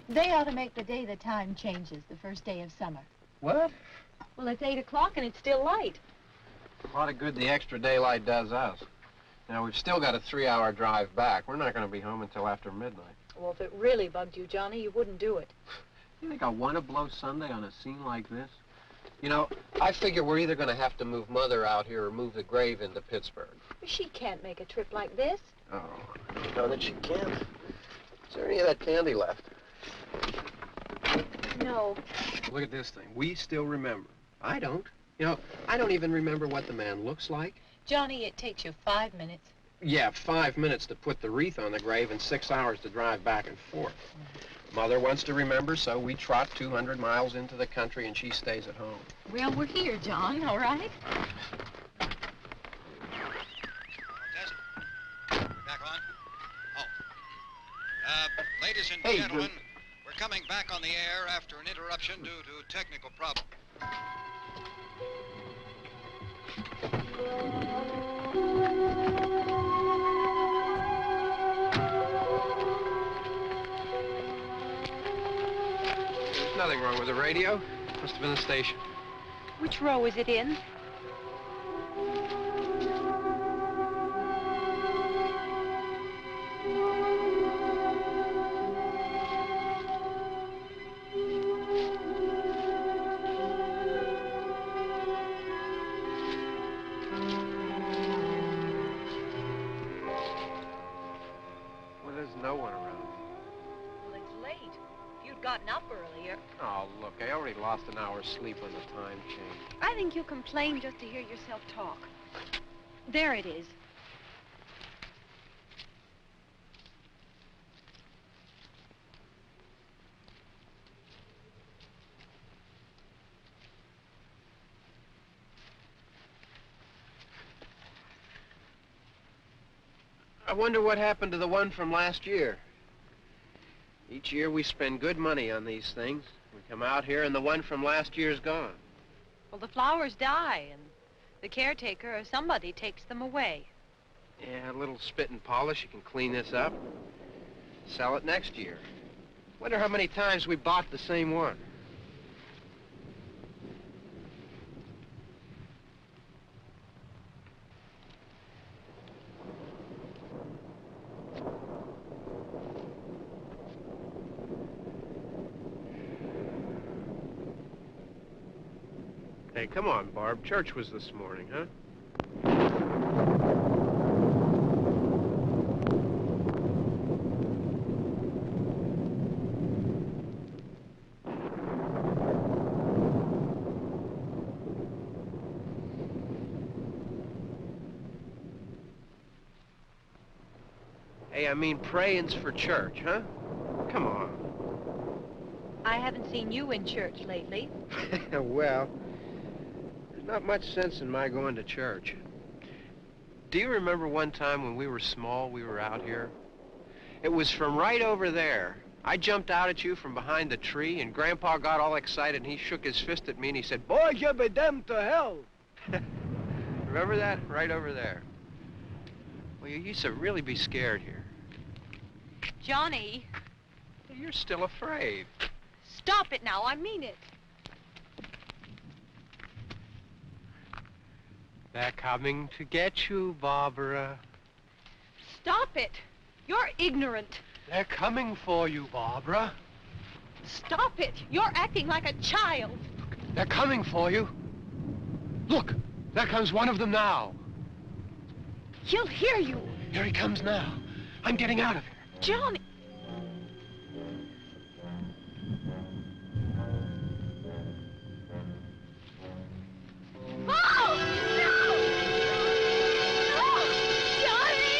They ought to make the day the time changes, the first day of summer. What? Well, it's 8 o'clock and it's still light. A lot of good the extra daylight does us. Now, we've still got a 3-hour drive back. We're not going to be home until after midnight. Well, if it really bugged you, Johnny, you wouldn't do it. You think I want to blow Sunday on a scene like this? You know, I figure we're either going to have to move Mother out here or move the grave into Pittsburgh. She can't make a trip like this. Oh, I know that she can't. Is there any of that candy left? No. Look at this thing. We still remember. I don't. You know, I don't even remember what the man looks like. Johnny, it takes you 5 minutes. Yeah, 5 minutes to put the wreath on the grave and 6 hours to drive back and forth. Mother wants to remember, so we trot 200 miles into the country and she stays at home. Well, we're here, John, all right? Test. Back on. Oh. Ladies and gentlemen, we're coming back on the air after an interruption due to technical problem. There's nothing wrong with the radio. Must have been the station. Which row is it in? No one around. Well, it's late. If you'd gotten up earlier. Oh, look, I already lost an hour's sleep on the time change. I think you complain just to hear yourself talk. There it is. I wonder what happened to the one from last year. Each year we spend good money on these things. We come out here and the one from last year's gone. Well, the flowers die, and the caretaker or somebody takes them away. Yeah, a little spit and polish. You can clean this up. Sell it next year. Wonder how many times we bought the same one. Hey, come on, Barb. Church was this morning, huh? Hey, I mean praying's for church, huh? Come on. I haven't seen you in church lately. Well, there's not much sense in my going to church. Do you remember one time when we were small, we were out here? It was from right over there. I jumped out at you from behind the tree, and Grandpa got all excited, and he shook his fist at me, and he said, "Boys, you'll be damned to hell." Remember that? Right over there. Well, you used to really be scared here. Johnny, You're still afraid. stop it now. I mean it. They're coming to get you, Barbara. Stop it. You're ignorant. They're coming for you, Barbara. Stop it. You're acting like a child. They're coming for you. Look, there comes one of them now. He'll hear you. Here he comes now. I'm getting out of here. Johnny. Oh! No! No! Johnny!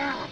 Help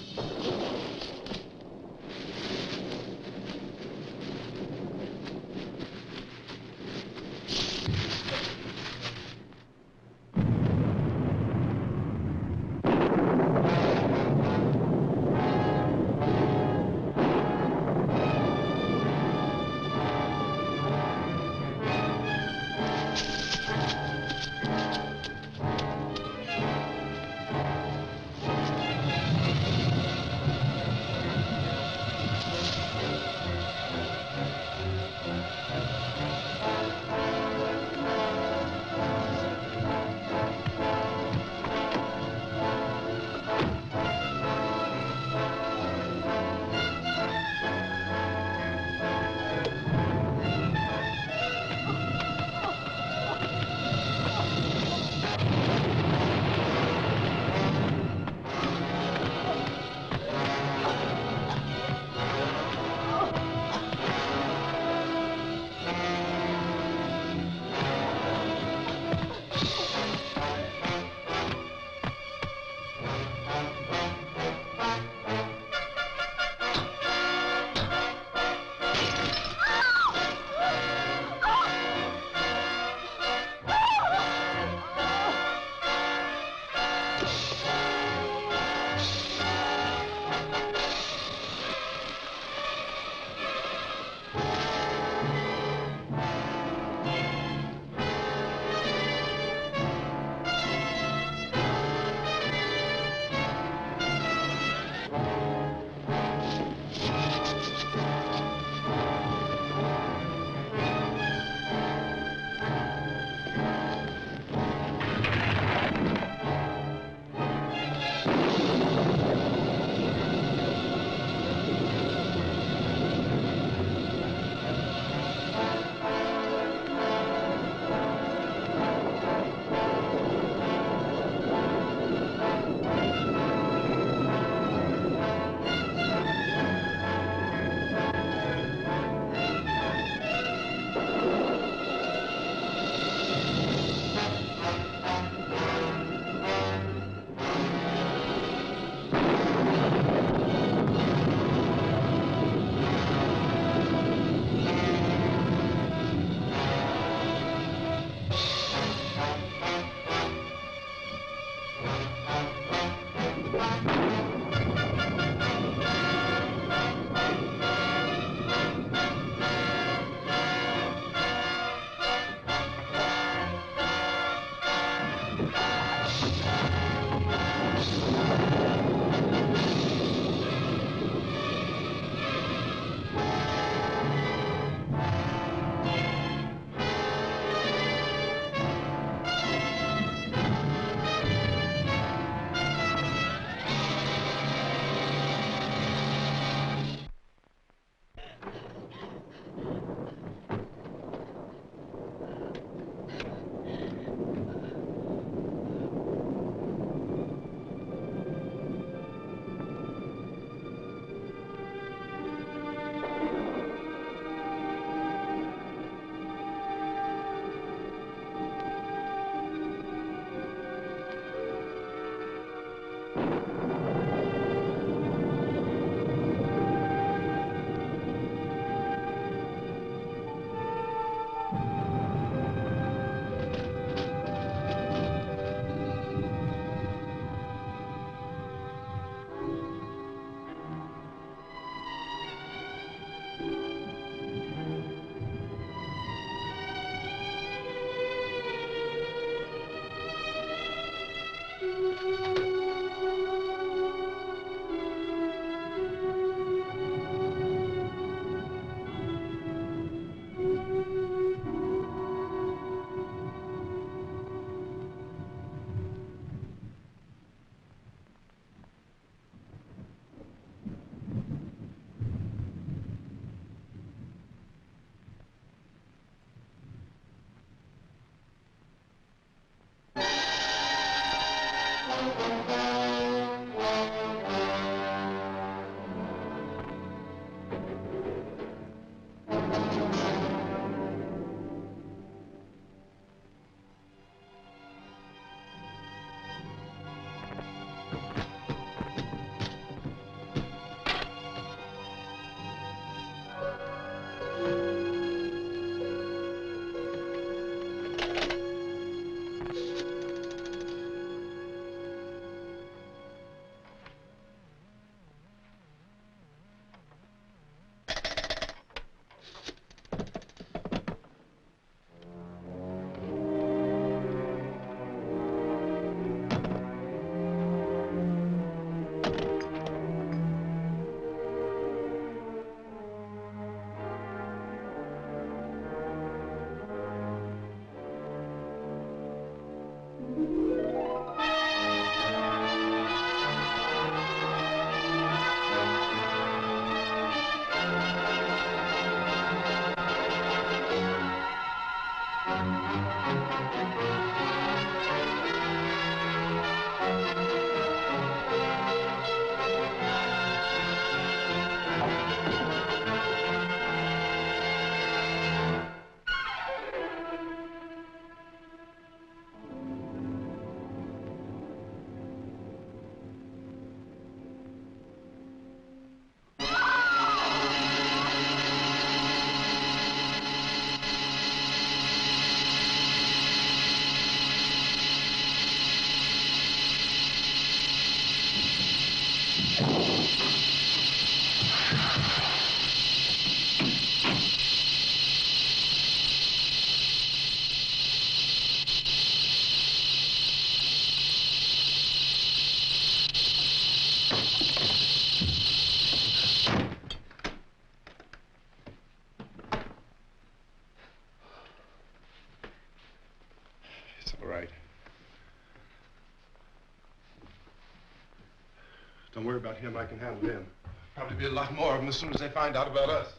Don't worry about him. I can handle him. Probably be a lot more of them as soon as they find out about us.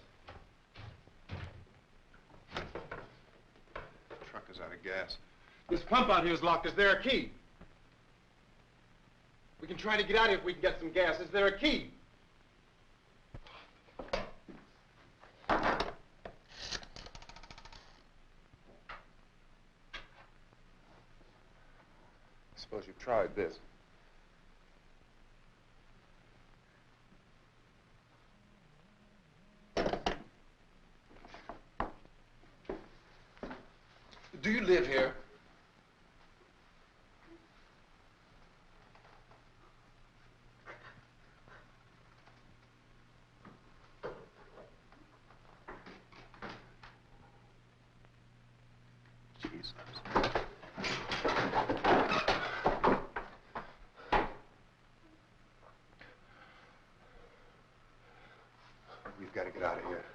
The truck is out of gas. This pump out here is locked. Is there a key? We can try to get out of here if we can get some gas. Is there a key? Suppose you've tried this. Do you live here? Jesus. We've got to get out of here.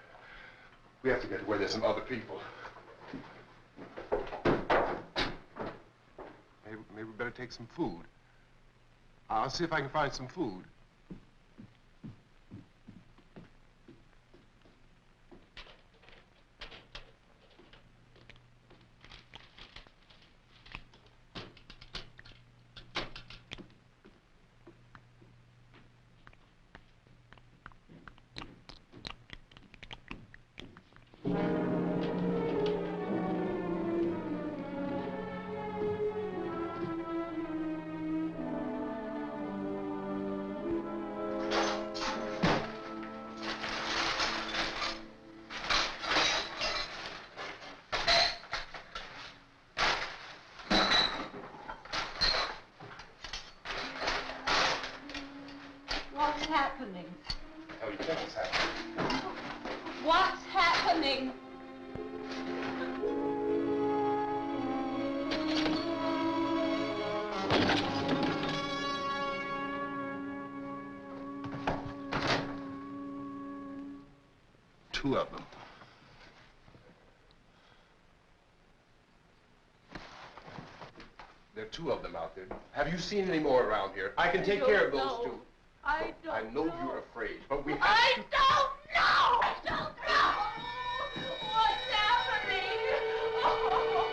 We have to get to where there's some other people. Maybe we better take some food. I'll see if I can find some food. What's happening? What do you think is happening? What's happening? Two of them. There are two of them out there. Have you seen any more around here? I can take care of those two. I don't I know you're afraid, but we have I to... don't know! I don't know! What's happening? Oh.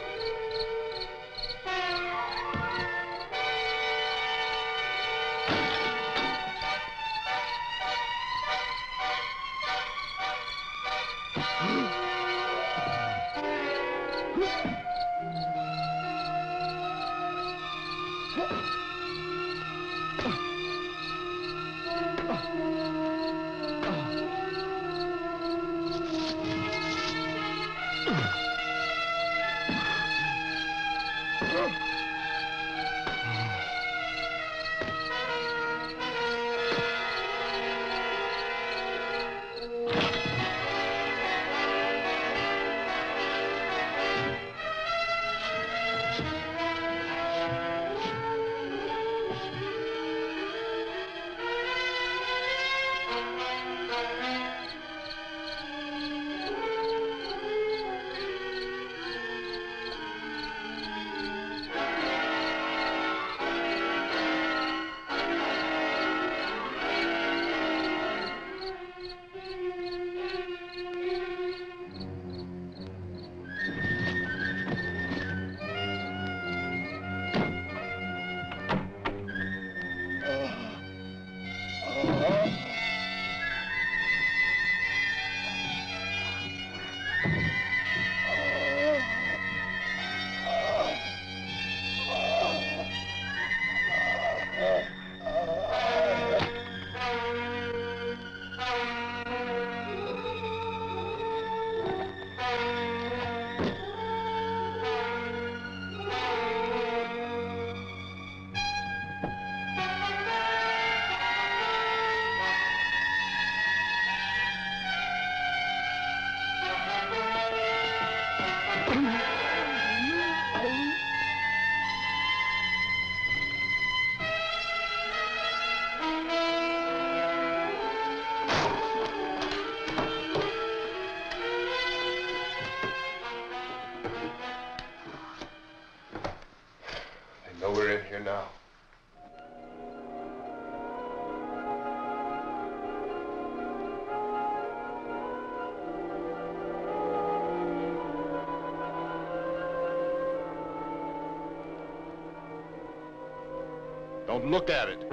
Don't look at it.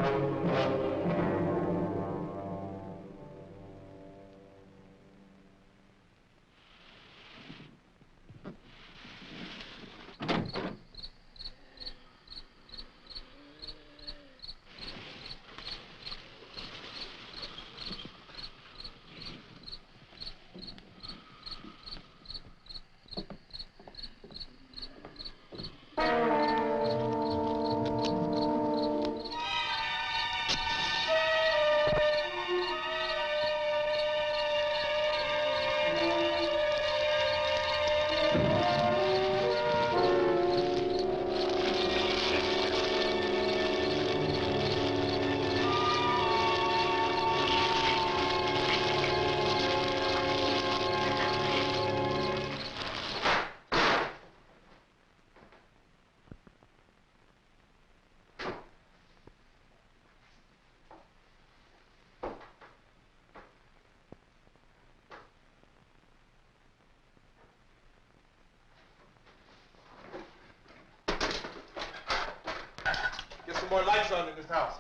Get some more lights on in this house.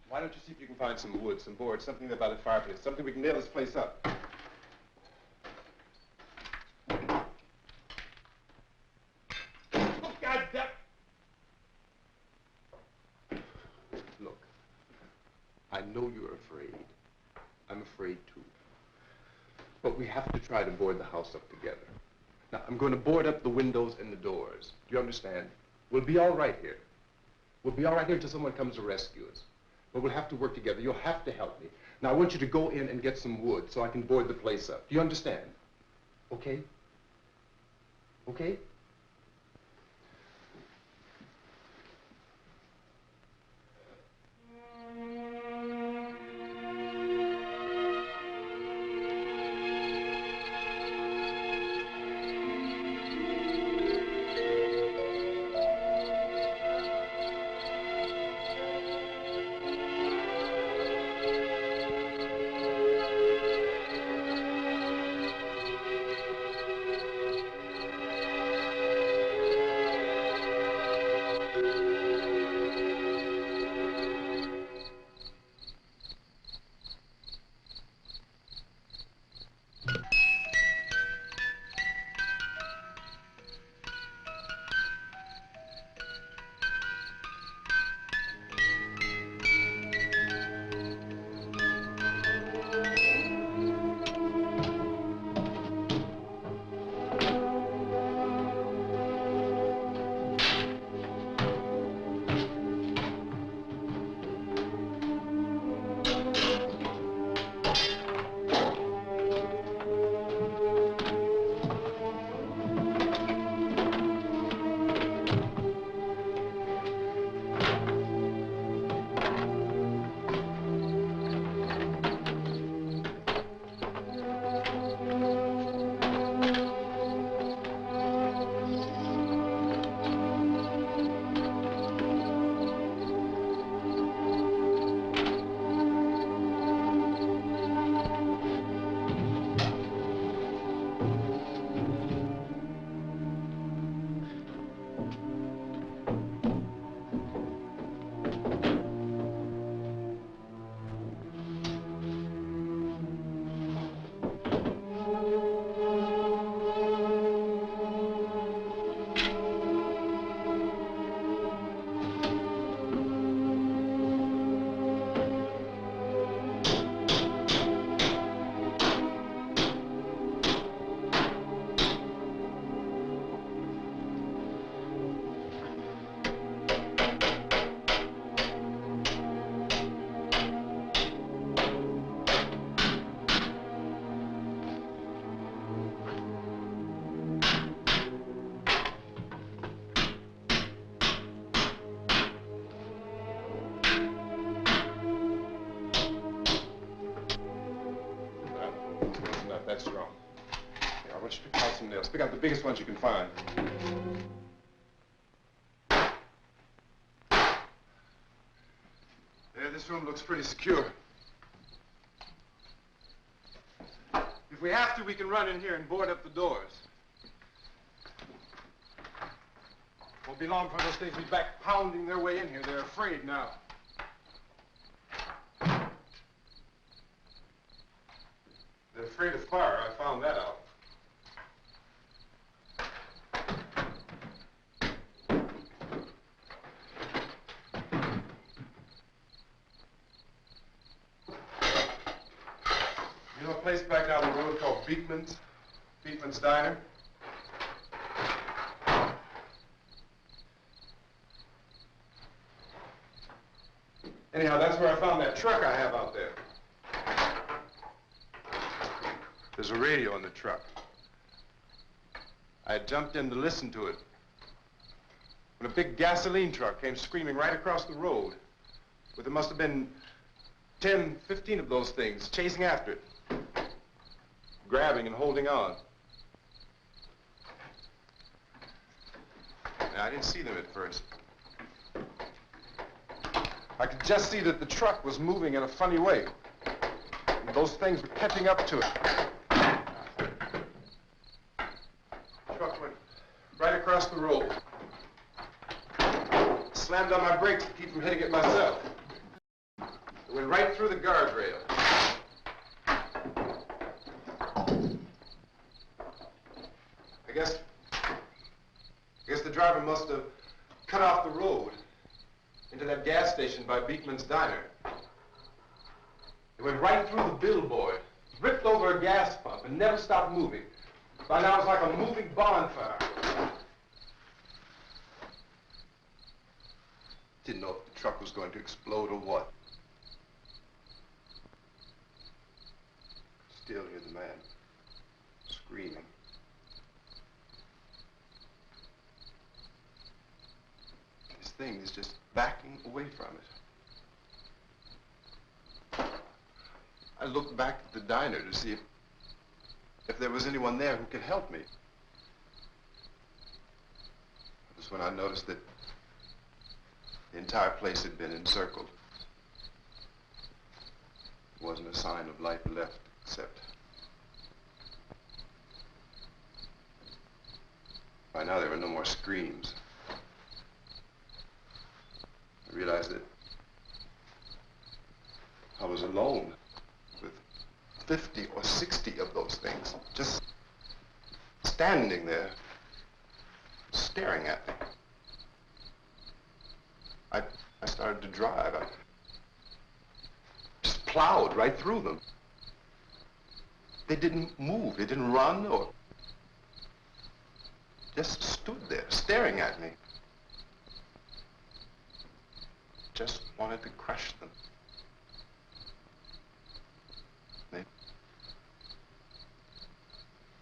Why don't you see if you can find some wood, some boards, something about a fireplace, something we can nail this place up. Oh, God damn. Look, I know you're afraid. I'm afraid too. But we have to try to board the house up together. Now, I'm going to board up the windows and the doors. Do you understand? We'll be all right here. We'll be all right here until someone comes to rescue us. But we'll have to work together. You'll have to help me. Now, I want you to go in and get some wood so I can board the place up. Do you understand? Okay? Okay? That's wrong. Here, I want you to pick out some nails. Pick out the biggest ones you can find. Yeah, this room looks pretty secure. If we have to, we can run in here and board up the doors. Won't be long for those things to be back pounding their way in here. They're afraid now. They're afraid of fire. I found that out. You know a place back down the road called Beekman's? Beekman's Diner? Anyhow, that's where I found that truck I have out there. There's a radio in the truck. I had jumped in to listen to it when a big gasoline truck came screaming right across the road. But there must have been 10, 15 of those things chasing after it, grabbing and holding on. Now, I didn't see them at first. I could just see that the truck was moving in a funny way. And those things were catching up to it. The truck went right across the road. Slammed on my brakes to keep from hitting it myself. It went right through the guardrail. I guess the driver must have cut off the road into that gas station by Beekman's Diner. It went right through the billboard, ripped over a gas pump, and never stopped moving. By now, it's like a moving bonfire. Didn't know if the truck was going to explode or what. Still hear the man screaming. This thing is just backing away from it. I looked back at the diner to see if there was anyone there who could help me. It was when I noticed that the entire place had been encircled. There wasn't a sign of life left except by now there were no more screams. I realized that I was alone with 50 or 60 of those things, just standing there, staring at me. I started to drive. I just plowed right through them. They didn't move, they didn't run or just stood there, staring at me. Just wanted to crush them. They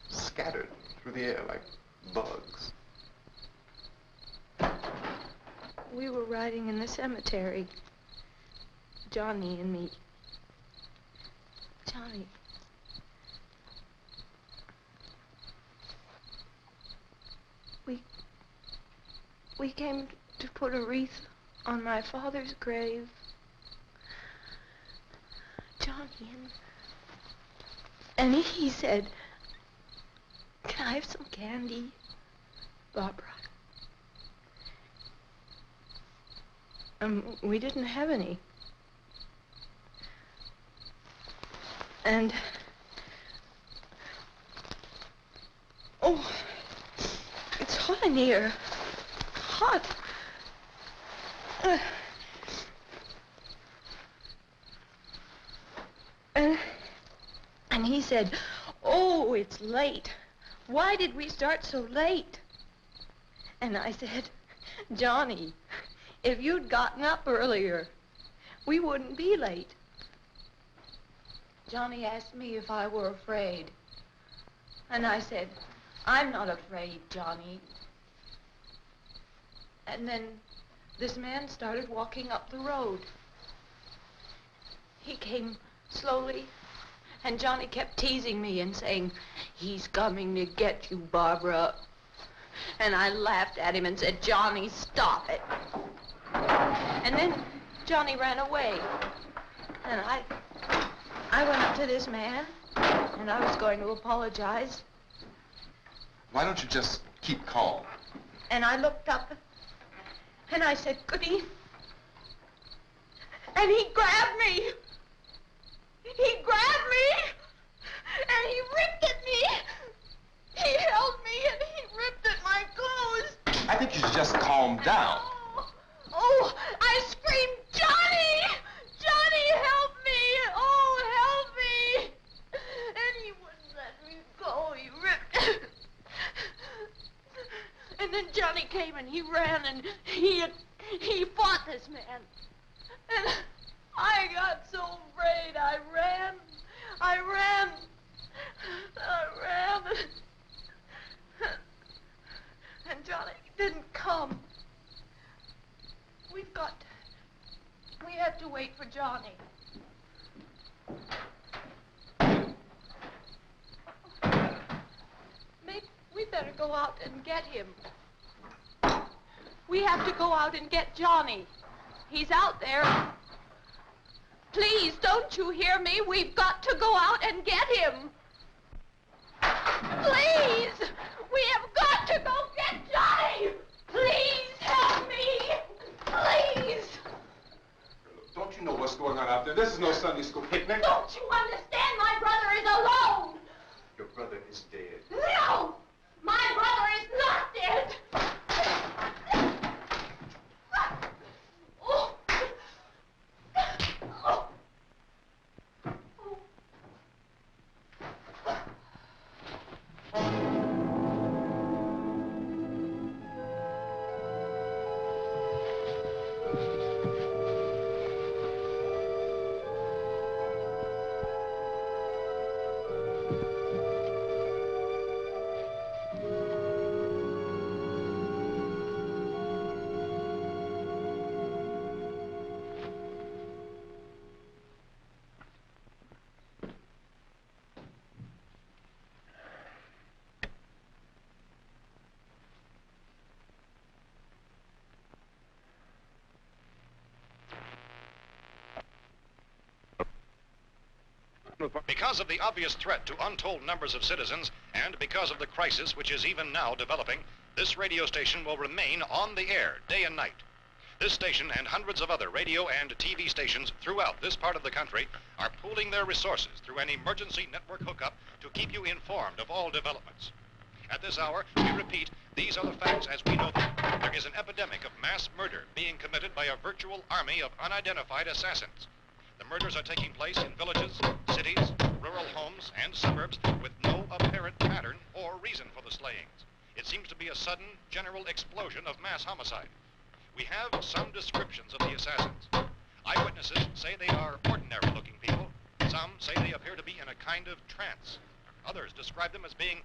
scattered through the air like bugs. We were riding in the cemetery, Johnny and me. Johnny. We came to put a wreath on my father's grave. Johnny, and he said, "Can I have some candy, Barbara?" We didn't have any. And, oh, it's hot in here. Hot. And he said, "Oh, it's late. Why did we start so late?" And I said, "Johnny, if you'd gotten up earlier, we wouldn't be late." Johnny asked me if I were afraid. And I said, "I'm not afraid, Johnny." And then this man started walking up the road. He came slowly And Johnny kept teasing me and saying, "He's coming to get you, Barbara." And I laughed at him and said, "Johnny, stop it." And then Johnny ran away. And I went up to this man, and I was going to apologize. Why don't you just keep calm? And I looked up, and I said, "Goody." And he grabbed me. He grabbed me, and he ripped at me. He held me, and he ripped at my clothes. I think you should just calm down. Oh, I screamed, "Johnny! Johnny, help me! Oh, help me!" And he wouldn't let me go. He ripped. And then Johnny came and he ran and he fought this man. And I got so afraid. I ran. And Johnny didn't come. We have to wait for Johnny. Maybe we better go out and get him. We have to go out and get Johnny. He's out there. Please, don't you hear me? We've got to go out and get him. Please! We have got to go get Johnny! Please help me! Please! Don't you know what's going on out there? This is no Sunday school picnic. Don't you understand? My brother is alone! Your brother is dead. No! My brother is not dead! Oh. Oh. Because of the obvious threat to untold numbers of citizens, and because of the crisis which is even now developing, this radio station will remain on the air day and night. This station and hundreds of other radio and TV stations throughout this part of the country are pooling their resources through an emergency network hookup to keep you informed of all developments. At this hour, we repeat, these are the facts as we know them. There is an epidemic of mass murder being committed by a virtual army of unidentified assassins. The murders are taking place in villages, cities, rural homes, and suburbs with no apparent pattern or reason for the slayings. It seems to be a sudden, general explosion of mass homicide. We have some descriptions of the assassins. Eyewitnesses say they are ordinary-looking people. Some say they appear to be in a kind of trance. Others describe them as being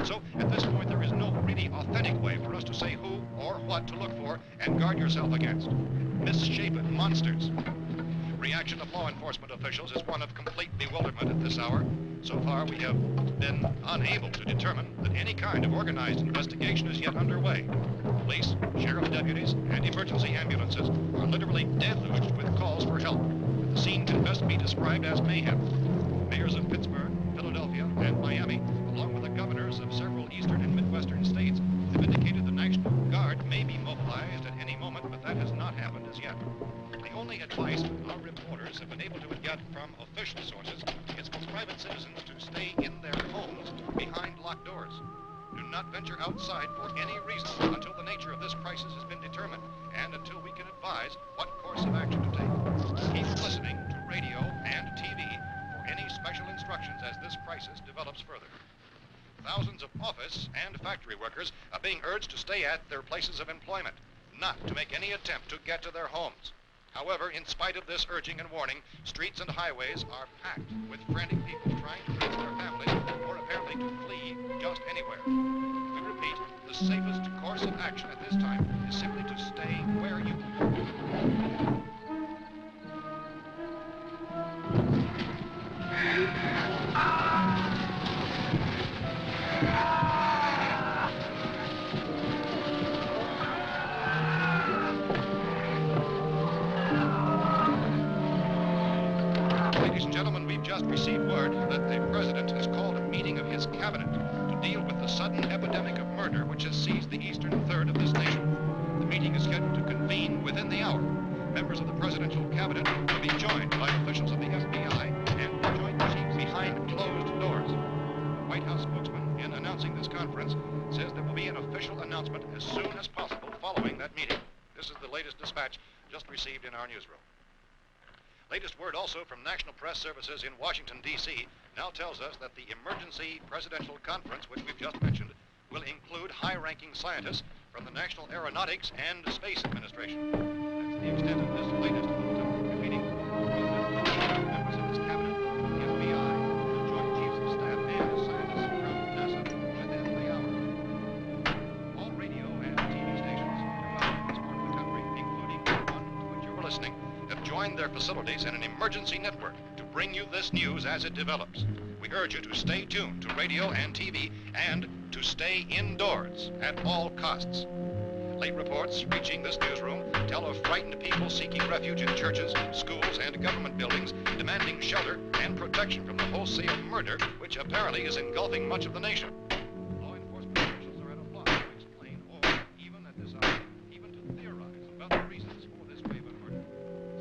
So, at this point, there is no really authentic way for us to say who or what to look for and guard yourself against. Misshapen monsters. Reaction of law enforcement officials is one of complete bewilderment at this hour. So far, we have been unable to determine that any kind of organized investigation is yet underway. Police, sheriff deputies, and emergency ambulances are literally deluged with calls for help. The scene can best be described as mayhem. Mayors of Pittsburgh, Philadelphia, and Miami, along with the governors of several eastern and midwestern states, have indicated the National Guard may be mobilized at any moment, but that has not happened as yet. The only advice our reporters have been able to get from official sources is for private citizens to stay in their homes behind locked doors. Do not venture outside for any reason until the nature of this crisis has been determined and until we can advise what course of action to take. Keep listening to radio and TV for any special instructions as this crisis develops further. Thousands of office and factory workers are being urged to stay at their places of employment, not to make any attempt to get to their homes. However, in spite of this urging and warning, streets and highways are packed with frantic people trying to reach their families or apparently to flee just anywhere. We repeat, repeat, the safest course of action at this time is simply to stay where you Ladies and gentlemen, we've just received word that the President has called a meeting of his cabinet to deal with the sudden epidemic of murder which has seized the eastern third of this nation. The meeting is scheduled to convene within the hour. Members of the presidential cabinet will be joined by officials of the FBI and the Joint Chiefs behind closed doors. The White House spokesman, in announcing this conference, says there will be an official announcement as soon as possible following that meeting. This is the latest dispatch just received in our newsroom. Latest word also from National Press Services in Washington, D.C. now tells us that the emergency presidential conference, which we've just mentioned, will include high-ranking scientists from the National Aeronautics and Space Administration. That's the extent of this latest bulletin, repeating members of this cabinet, the FBI, the Joint Chiefs of Staff, and scientists from NASA within the hour. All radio and TV stations throughout this part of the country, including the one to which you're listening, have joined their facilities in an emergency network to bring you this news as it develops. We urge you to stay tuned to radio and TV and to stay indoors at all costs. Late reports reaching this newsroom tell of frightened people seeking refuge in churches, schools, and government buildings, demanding shelter and protection from the wholesale murder which apparently is engulfing much of the nation. Law enforcement officials are at a loss to explain or, even at this hour, even to theorize about the reasons for this wave of murder.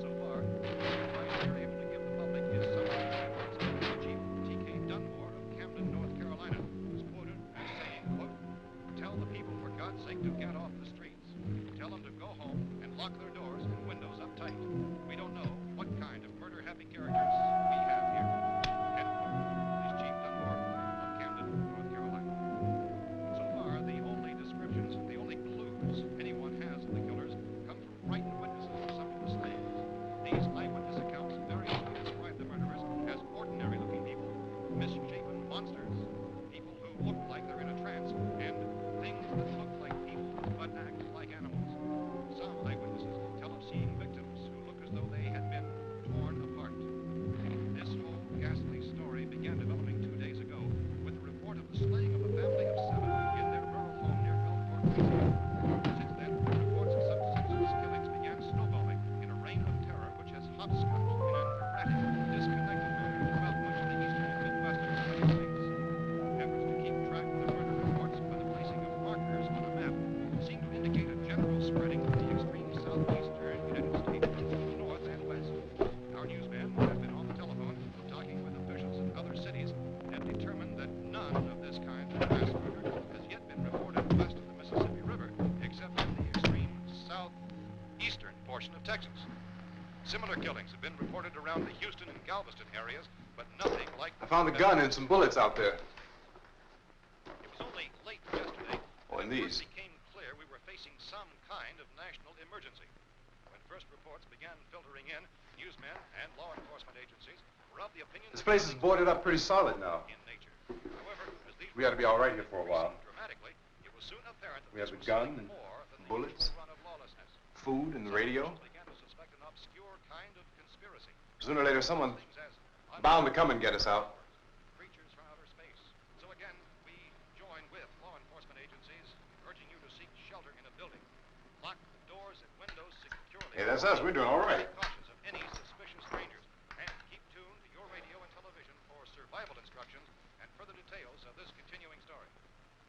So far, the advice we're able to give the public is somewhat different. Chief T.K. Dunmore of Camden, North Carolina, was quoted as saying, quote, "Tell the people, for God's sake, to get off the streets. Tell them to go home and lock their doors and windows up tight. We don't know what kind of murder-happy characters we have here." End quote. This is Chief Dunmore of Camden, North Carolina. So far, the only descriptions, the only clues anyone has of the killers come from frightened witnesses of some of the slaves. These eyewitness accounts variously describe the murderers as ordinary-looking people, misshapen monsters, people who look like they're in a trance, and things that look like people but act like animals. Some eyewitnesses tell of seeing victims who look as though they had been torn apart. This whole ghastly story began developing 2 days ago with the report of the slaying of a family of 7 in their rural home near Gulfport, Louisiana. Since then, reports of some senseless killings began snowballing in a reign of terror which has hopscotched in an erratic, disconnected manner throughout much of the eastern and midwestern United States. Efforts to keep track of the murder reports by the placing of markers on a map seem to indicate a general spreading of the extreme southeastern United States to the north and west. Our newsman have been on the telephone talking with officials in other cities and determined that none of this kind of mass murder has yet been reported west of the Mississippi River, except in the extreme southeastern portion of Texas. Similar killings have been reported around the Houston and Galveston areas, but nothing like I found a gun and some bullets out there. It was only late yesterday Oh, and that it these. first became clear we were facing some kind of national emergency. When first reports began filtering in, newsmen and law enforcement agencies were of the opinion This that place is killings boarded up pretty solid now. in nature. However, as these We ought to be all right here for a while. dramatically, it was soon apparent that We have this the was gun something and more than the bullets. usual run of lawlessness. Food and the Some radio. officials began to suspect an obscure kind of conspiracy. Sooner or later, someone Things as bound to come and get us out. creatures from outer space. So again, we join with law enforcement agencies, urging you to seek shelter in a building. Lock the doors and windows securely. Hey, that's us. We're doing all right. Be cautious of any suspicious strangers, and keep tuned to your radio and television for survival instructions and further details of this continuing story.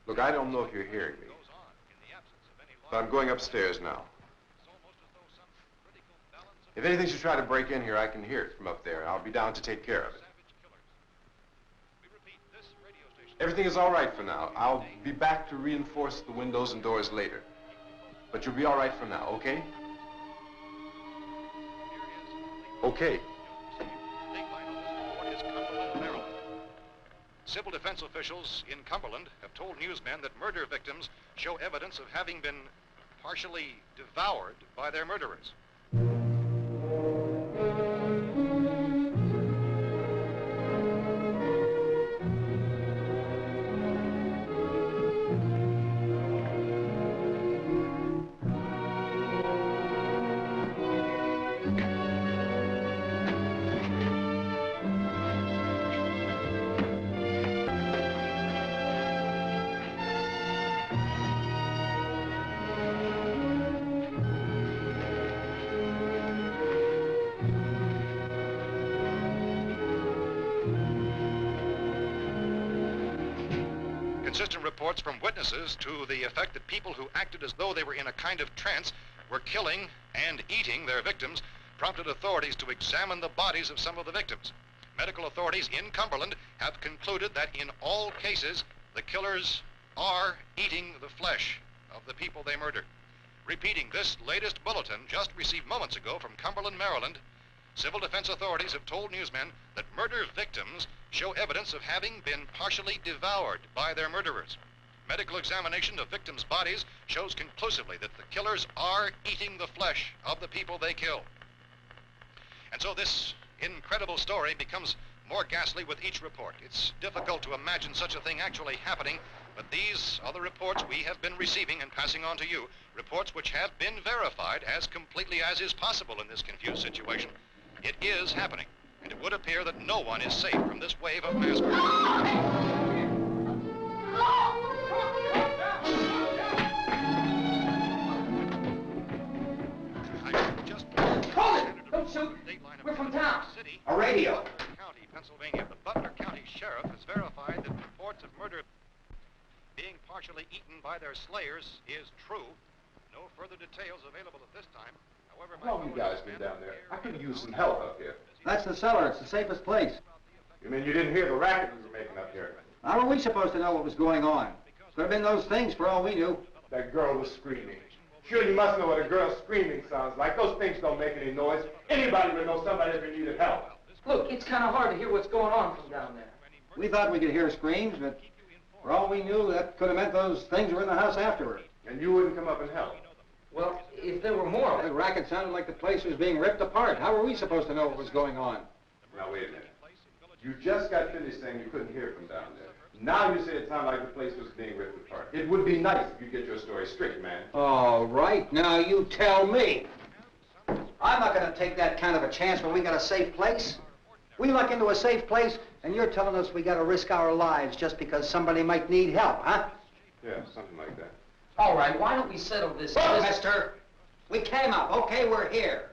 Look, I don't know if you're hearing me, Goes on in the absence of any law. but I'm going upstairs now. It's almost as though some critical balance of If anything should try to break in here, I can hear it from up there. I'll be down to take care of it. savage killers. We repeat, this radio station. Everything is all right for now. I'll be back to reinforce the windows and doors later. But you'll be all right for now, okay? Okay. Dateline on this report is Cumberland, Maryland. Civil defense officials in Cumberland have told newsmen that murder victims show evidence of having been partially devoured by their murderers. inconsistent reports from witnesses to the effect that people who acted as though they were in a kind of trance were killing and eating their victims prompted authorities to examine the bodies of some of the victims. Medical authorities in Cumberland have concluded that in all cases, the killers are eating the flesh of the people they murdered. Repeating this latest bulletin just received moments ago from Cumberland, Maryland, civil defense authorities have told newsmen that murder victims show evidence of having been partially devoured by their murderers. Medical examination of victims' bodies shows conclusively that the killers are eating the flesh of the people they kill. And so this incredible story becomes more ghastly with each report. It's difficult to imagine such a thing actually happening, but these are the reports we have been receiving and passing on to you, reports which have been verified as completely as is possible in this confused situation. It is happening, and it would appear that no one is safe from this wave of mass murder. Don't shoot. We're from town. A radio. County, Pennsylvania. The Butler County Sheriff has verified that reports of murder being partially eaten by their slayers is true. No further details available at this time. However, How long you guys been down there? I could use some help up here. That's the cellar. It's the safest place. You mean you didn't hear the racket we were making up here? How were we supposed to know what was going on? Could have been those things for all we knew. That girl was screaming. Sure, you must know what a girl screaming sounds like. Those things don't make any noise. Anybody would know somebody ever needed help. Look, it's kind of hard to hear what's going on from down there. We thought we could hear screams, but for all we knew, that could have meant those things were in the house afterward. And you wouldn't come up and help? Well, if there were more... The racket sounded like the place was being ripped apart. How were we supposed to know what was going on? Now, wait a minute. You just got finished saying you couldn't hear from down there. Now you say it sounded like the place was being ripped apart. It would be nice if you get your story straight, man. All right, now you tell me. I'm not going to take that kind of a chance when we got a safe place. We luck into a safe place, and you're telling us we got to risk our lives just because somebody might need help, huh? Yeah, something like that. All right, why don't we settle this... Look, mister, we came up. Okay, we're here.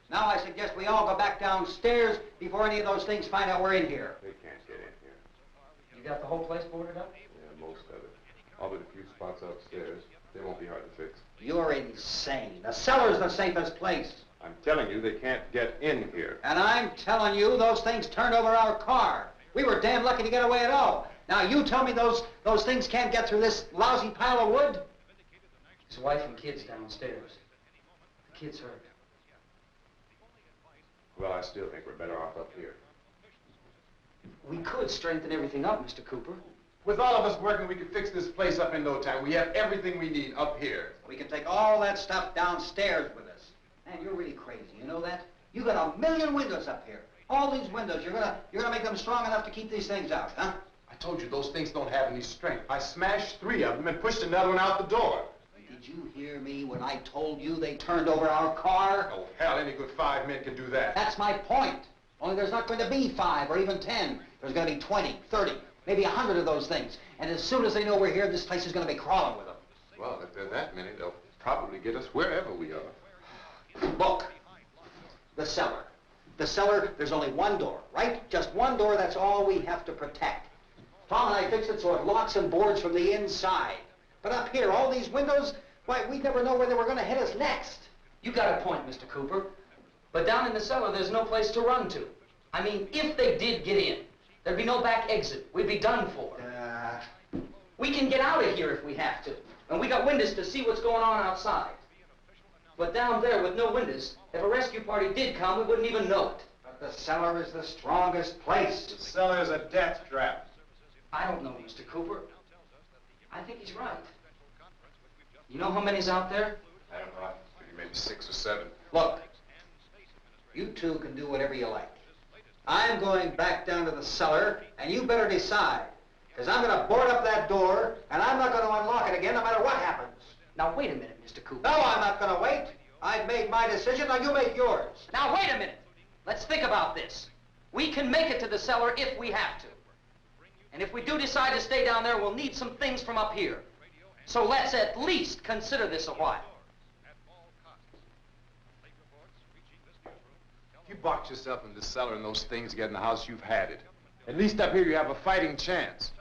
Now I suggest we all go back downstairs before any of those things find out we're in here. They can't get in here. You got the whole place boarded up? Yeah, most of it. All but a few spots upstairs. They won't be hard to fix. You're insane. The cellar's the safest place. I'm telling you, they can't get in here. And I'm telling you, those things turned over our car. We were damn lucky to get away at all. Now you tell me those things can't get through this lousy pile of wood? His wife and kids downstairs. The kid's hurt. Well, I still think we're better off up here. We could strengthen everything up, Mr. Cooper. With all of us working, we could fix this place up in no time. We have everything we need up here. We can take all that stuff downstairs with us. Man, you're really crazy, you know that? You got 1,000,000 windows up here. All these windows, you're gonna make them strong enough to keep these things out, huh? I told you, those things don't have any strength. I smashed 3 of them and pushed another one out the door. Did you hear me when I told you they turned over our car? Oh, hell, any good 5 men can do that. That's my point. Only there's not going to be 5 or even 10. There's going to be 20, 30, maybe 100 of those things. And as soon as they know we're here, this place is going to be crawling with them. Well, if there are that many, they'll probably get us wherever we are. Look, the cellar. The cellar, there's only one door, right? Just one door, that's all we have to protect. Tom and I fixed it so it locks and boards from the inside. But up here, all these windows, why, we'd never know where they were going to hit us next. You got a point, Mr. Cooper. But down in the cellar, there's no place to run to. I mean, if they did get in, there'd be no back exit. We'd be done for. We can get out of here if we have to. And we got windows to see what's going on outside. But down there with no windows, if a rescue party did come, we wouldn't even know it. But the cellar is the strongest place. The cellar is a death trap. I don't know, Mr. Cooper. I think he's right. You know how many's out there? I don't know. Maybe 6 or 7. Look, you two can do whatever you like. I'm going back down to the cellar, and you better decide. Because I'm going to board up that door, and I'm not going to unlock it again no matter what happens. Now, wait a minute, Mr. Cooper. No, I'm not going to wait. I've made my decision, now you make yours. Now, wait a minute. Let's think about this. We can make it to the cellar if we have to. And if we do decide to stay down there, we'll need some things from up here. So let's at least consider this a while. If you box yourself in the cellar and those things get in the house, you've had it. At least up here you have a fighting chance.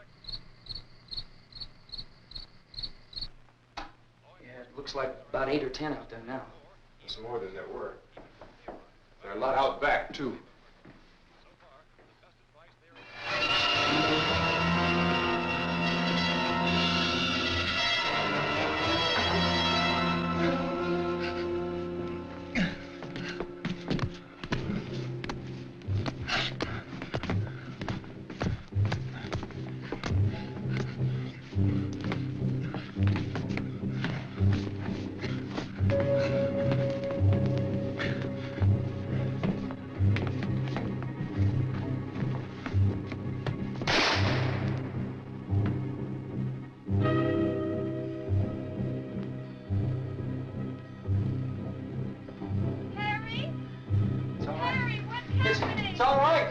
Looks like about 8 or 10 out there now. There's more than there were. There are a lot out back, too. It's all right.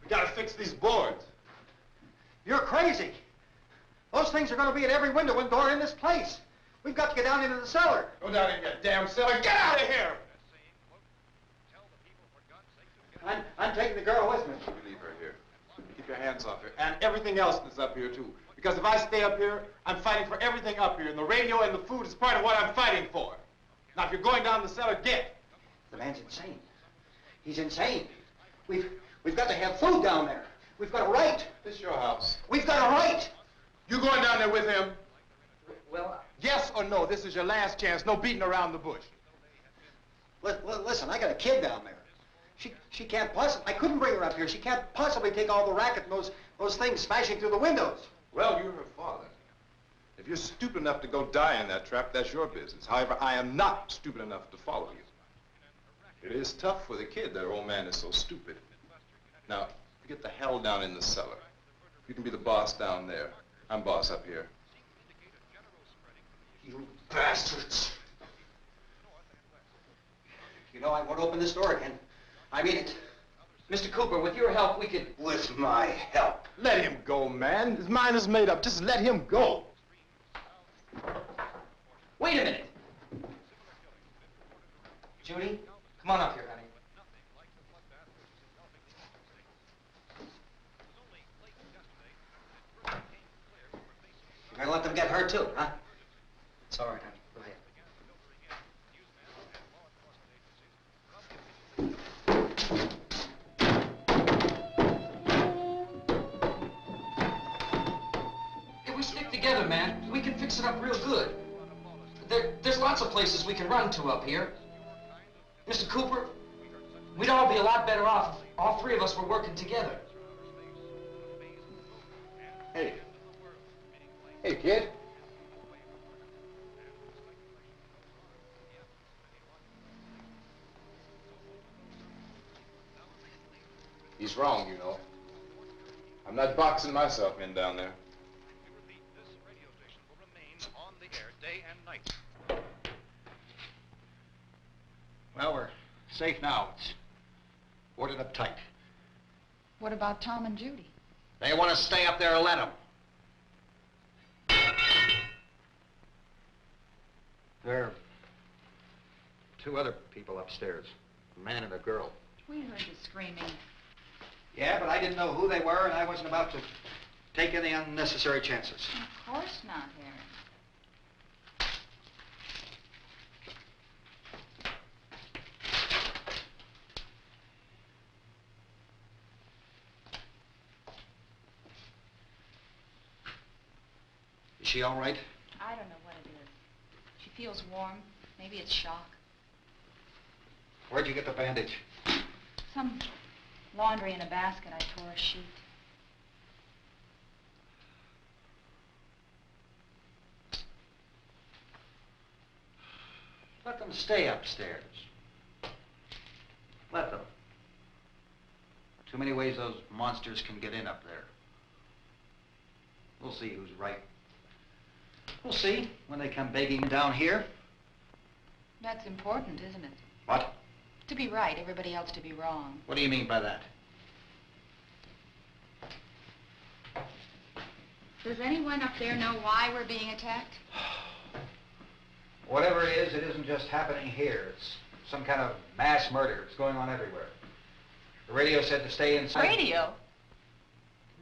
We gotta fix these boards. You're crazy. Those things are going to be at every window and door in this place. We've got to get down into the cellar. Go down in your damn cellar. Get out of here! I'm taking the girl with me. You leave her here. Keep your hands off her. And everything else that's up here, too. Because if I stay up here, I'm fighting for everything up here. And the radio and the food is part of what I'm fighting for. Now, if you're going down the cellar, get. The man's insane. He's insane. We've got to have food down there. We've got a right. This is your house. We've got a right. You going down there with him? Well, Yes or no? This is your last chance. No beating around the bush. Listen, I got a kid down there. She can't possibly, I couldn't bring her up here. She can't possibly take all the racket and those things smashing through the windows. Well, you're her father. If you're stupid enough to go die in that trap, that's your business. However, I am not stupid enough to follow you. It is tough for the kid. That old man is so stupid. Now, get the hell down in the cellar. You can be the boss down there. I'm boss up here. You bastards. You know, I won't open this door again. I mean it. Mr. Cooper, with your help, we could... With my help. Let him go, man. His mind is made up. Just let him go. Wait a minute. Judy, come on up here, honey. You're gonna let them get hurt too, huh? It's all right, honey. Go ahead. If we stick together, man, we can fix it up real good. There's lots of places we can run to up here. Mr. Cooper, we'd all be a lot better off if all three of us were working together. Hey. Hey, kid. He's wrong, you know. I'm not boxing myself in down there. This radio station will remain on the air day and night. Well, we're safe now. It's boarded up tight. What about Tom and Judy? They want to stay up there, let them. There are two other people upstairs, a man and a girl. We heard the screaming. Yeah, but I didn't know who they were, and I wasn't about to take any unnecessary chances. Of course not, Harry. Is she all right? I don't know what it is. She feels warm. Maybe it's shock. Where'd you get the bandage? Some laundry in a basket. I tore a sheet. Let them stay upstairs. Let them. Too many ways those monsters can get in up there. We'll see who's right. We'll see when they come begging down here. That's important, isn't it? What? To be right, everybody else to be wrong. What do you mean by that? Does anyone up there know why we're being attacked? Whatever it isn't just happening here. It's some kind of mass murder. It's going on everywhere. The radio said to stay inside. Radio?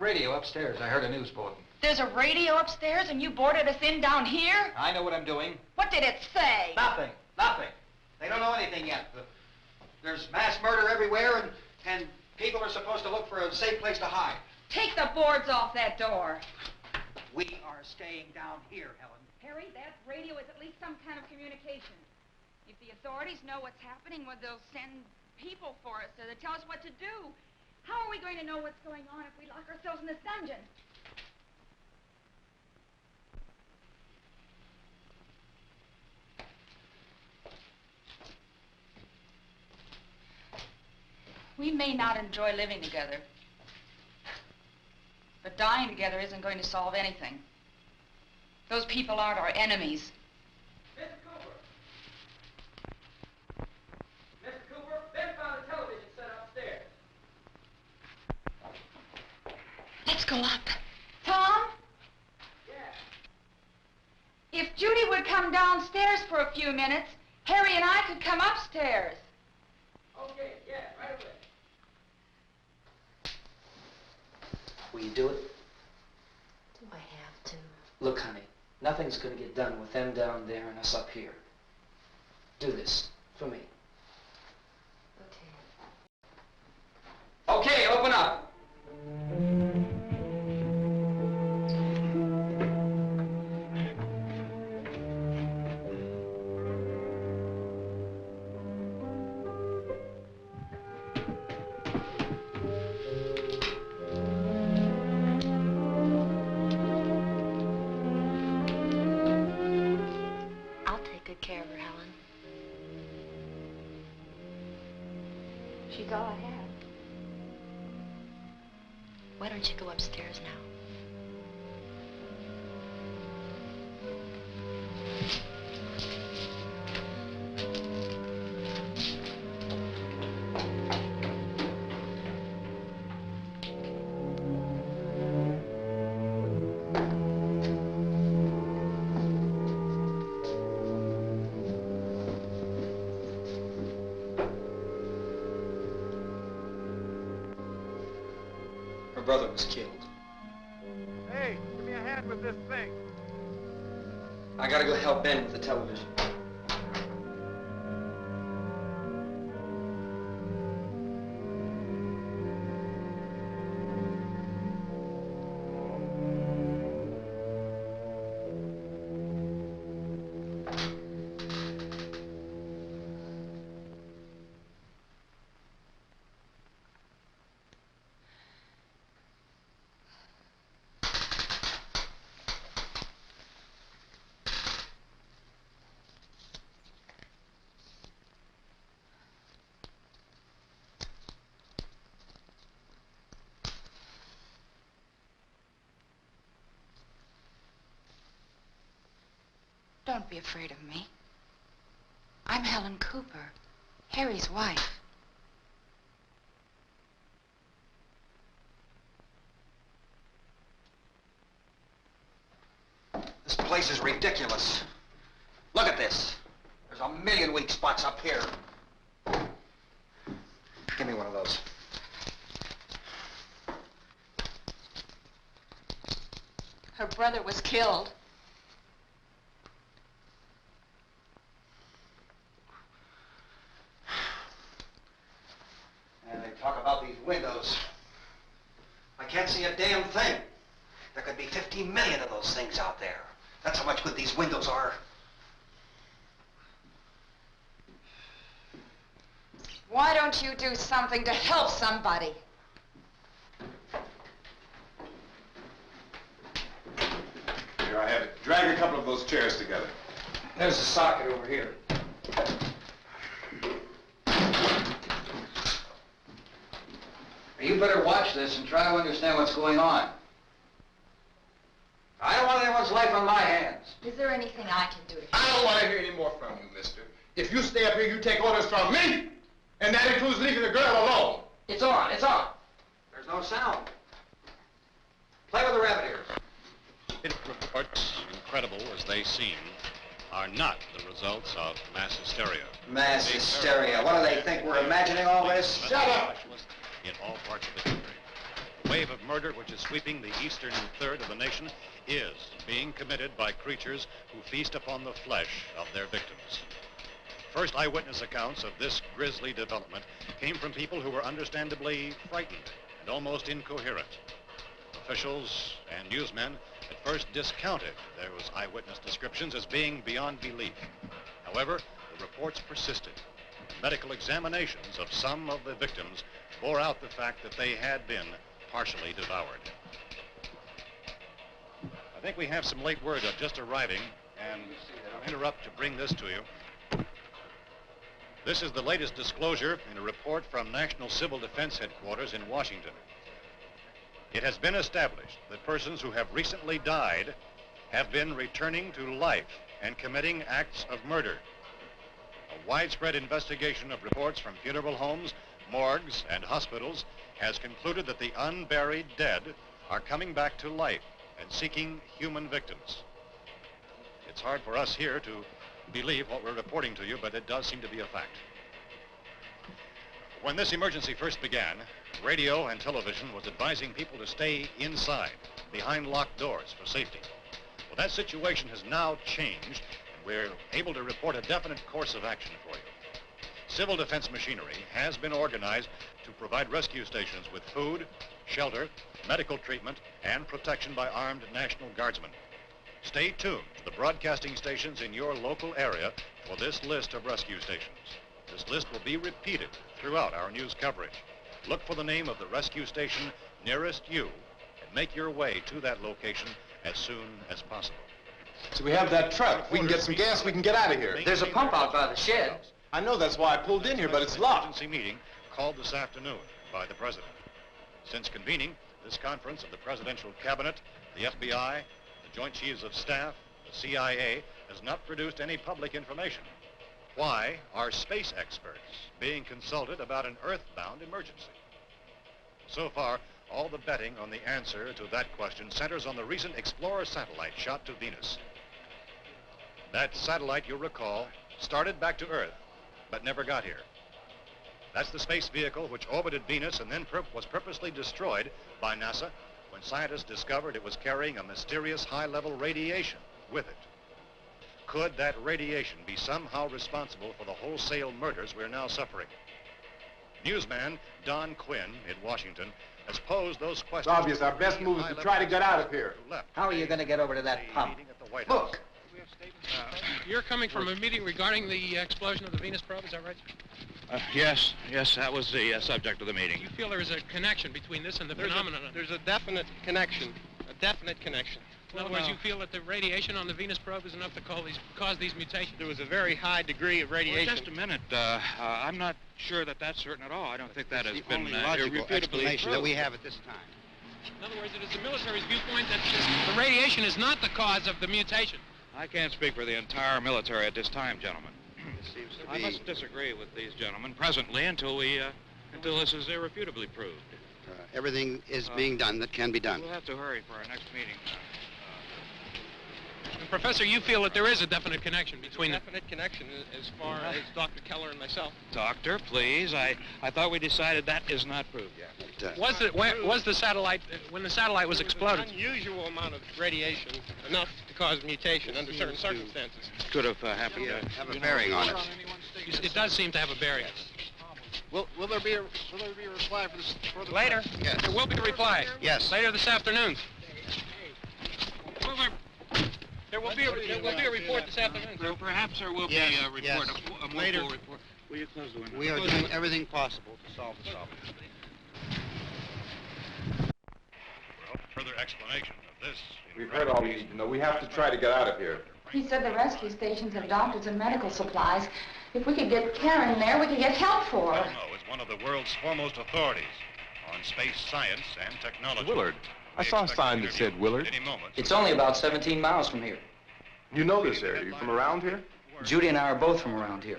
Radio upstairs. I heard a news bulletin. There's a radio upstairs and you boarded us in down here? I know what I'm doing. What did it say? Nothing. Nothing. They don't know anything yet. There's mass murder everywhere, and people are supposed to look for a safe place to hide. Take the boards off that door. We are staying down here, Helen. Harry, that radio is at least some kind of communication. If the authorities know what's happening, well, they'll send people for us to tell us what to do. How are we going to know what's going on if we lock ourselves in this dungeon? We may not enjoy living together, but dying together isn't going to solve anything. Those people aren't our enemies. Mr. Cooper! Mr. Cooper, Ben found a television set upstairs. Let's go up. Tom? Yeah. If Judy would come downstairs for a few minutes, Harry and I could come upstairs. Okay, yeah, right away. Will you do it? Do I have to? Look, honey, nothing's gonna get done with them down there and us up here. Do this for me. Okay. Okay, open up. I'll take good care of her, Helen. She's all I have. Why don't you go upstairs now? Her brother was killed. Hey, give me a hand with this thing. I gotta go help Ben with the television. Don't be afraid of me. I'm Helen Cooper, Harry's wife. This place is ridiculous. Look at this. There's a million weak spots up here. Give me one of those. Her brother was killed. And they talk about these windows. I can't see a damn thing. There could be 50 million of those things out there. That's how much good these windows are. Why don't you do something to help somebody? Here, I have it. Drag a couple of those chairs together. There's a socket over here. You better watch this and try to understand what's going on. I don't want anyone's life on my hands. Is there anything I can do to I don't want to hear any more from you, mister. If you stay up here, you take orders from me. And that includes leaving the girl alone. It's on, it's on. There's no sound. Play with the rabbit ears. Reports, incredible as they seem, are not the results of mass hysteria. Mass hysteria. What do they think? We're imagining all this? Shut up! In all parts of the country. The wave of murder which is sweeping the eastern third of the nation is being committed by creatures who feast upon the flesh of their victims. First eyewitness accounts of this grisly development came from people who were understandably frightened and almost incoherent. Officials and newsmen at first discounted those eyewitness descriptions as being beyond belief. However, the reports persisted. Medical examinations of some of the victims bore out the fact that they had been partially devoured. I think we have some late word just arriving, and I'll interrupt to bring this to you. This is the latest disclosure in a report from National Civil Defense Headquarters in Washington. It has been established that persons who have recently died have been returning to life and committing acts of murder. A widespread investigation of reports from funeral homes, morgues, and hospitals has concluded that the unburied dead are coming back to life and seeking human victims. It's hard for us here to believe what we're reporting to you, but it does seem to be a fact. When this emergency first began, radio and television was advising people to stay inside, behind locked doors for safety. Well, that situation has now changed, and we're able to report a definite course of action for you. Civil defense machinery has been organized to provide rescue stations with food, shelter, medical treatment, and protection by armed National Guardsmen. Stay tuned to the broadcasting stations in your local area for this list of rescue stations. This list will be repeated throughout our news coverage. Look for the name of the rescue station nearest you and make your way to that location as soon as possible. So we have that truck. If we can get some gas, we can get out of here. There's a pump out by the shed. I know, that's why I pulled in here, but it's locked. Emergency meeting called this afternoon by the President. Since convening this conference of the Presidential Cabinet, the FBI, the Joint Chiefs of Staff, the CIA has not produced any public information. Why are space experts being consulted about an earthbound emergency? So far, all the betting on the answer to that question centers on the recent Explorer satellite shot to Venus. That satellite, you'll recall, started back to Earth, but never got here. That's the space vehicle which orbited Venus and then was purposely destroyed by NASA when scientists discovered it was carrying a mysterious high-level radiation with it. Could that radiation be somehow responsible for the wholesale murders we're now suffering? Newsman Don Quinn in Washington has posed those questions. It's obvious our best move is to try to get out of here. How are you going to get over to that pump? Look! You're coming from a meeting regarding the explosion of the Venus probe, is that right? Yes, that was the subject of the meeting. You feel there is a connection between this and the phenomenon? There's a definite connection. In other words, you feel that the radiation on the Venus probe is enough to cause these mutations? There was a very high degree of radiation. Well, just a minute. I'm not sure that that's certain at all. I don't think that has been logical explanation that we proved. have at this time. In other words, it is the military's viewpoint that the radiation is not the cause of the mutation. I can't speak for the entire military at this time, gentlemen. This seems to I be... must disagree with these gentlemen presently until this is irrefutably proved. everything is being done that can be done. We'll have to hurry for our next meeting. Professor, you feel that there is a definite connection between them? Definite connection as far as Dr. Keller and myself. Doctor, please. I thought we decided that is not proved yet. Was the satellite, when the satellite was exploded? An unusual amount of radiation, enough to cause mutation under certain circumstances. Could have happened. Have a bearing on it. It does seem to have a bearing. Will there be a reply for this? Later? Yes. There will be a reply. Yes. Later this afternoon. There will be a report this afternoon. Perhaps there will be a report, a more full report. Will you close the window? We are doing everything possible to solve the problem. Well, further explanation of this... We've heard all we need to know. We have to try to get out of here. He said the rescue stations have doctors and medical supplies. If we could get care in there, we could get help for her. Well, no, it's one of the world's foremost authorities on space science and technology. Willard. I saw a sign that said Willard. Any moment. It's only about 17 miles from here. You know this area. You from around here? Judy and I are both from around here.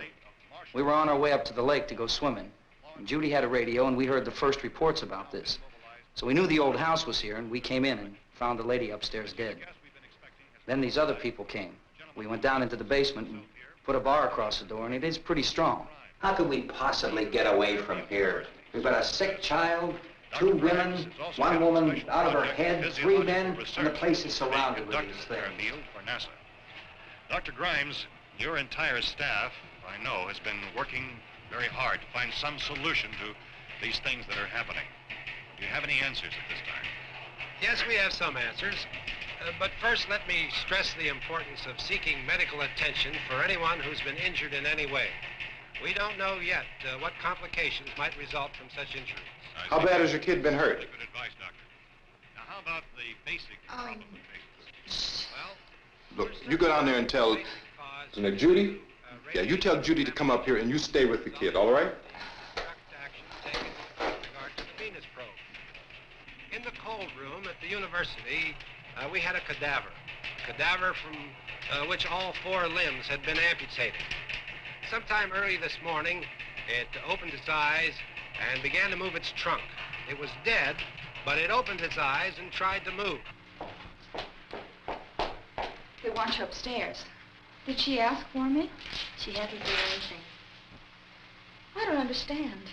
We were on our way up to the lake to go swimming. And Judy had a radio, and we heard the first reports about this. So we knew the old house was here, and we came in and found the lady upstairs dead. Then these other people came. We went down into the basement and put a bar across the door, and it is pretty strong. How could we possibly get away from here? We've got a sick child, 2 women, 1 woman out of her head, 3 men, and the place is surrounded with these things. For NASA. Dr. Grimes, your entire staff, I know, has been working very hard to find some solution to these things that are happening. Do you have any answers at this time? Yes, we have some answers. But first, let me stress the importance of seeking medical attention for anyone who's been injured in any way. We don't know yet what complications might result from such injuries. How bad has your kid been hurt? Good advice, Doctor. Now, how about the basic complications? Well, Look, you go down there and tell, Judy? Yeah, you tell Judy to come up here and you stay with the kid, all right? In the cold room at the university, we had a cadaver from which all 4 limbs had been amputated. Sometime early this morning, it opened its eyes and began to move its trunk. It was dead, but it opened its eyes and tried to move. They want you upstairs. Did she ask for me? She hasn't done anything. I don't understand.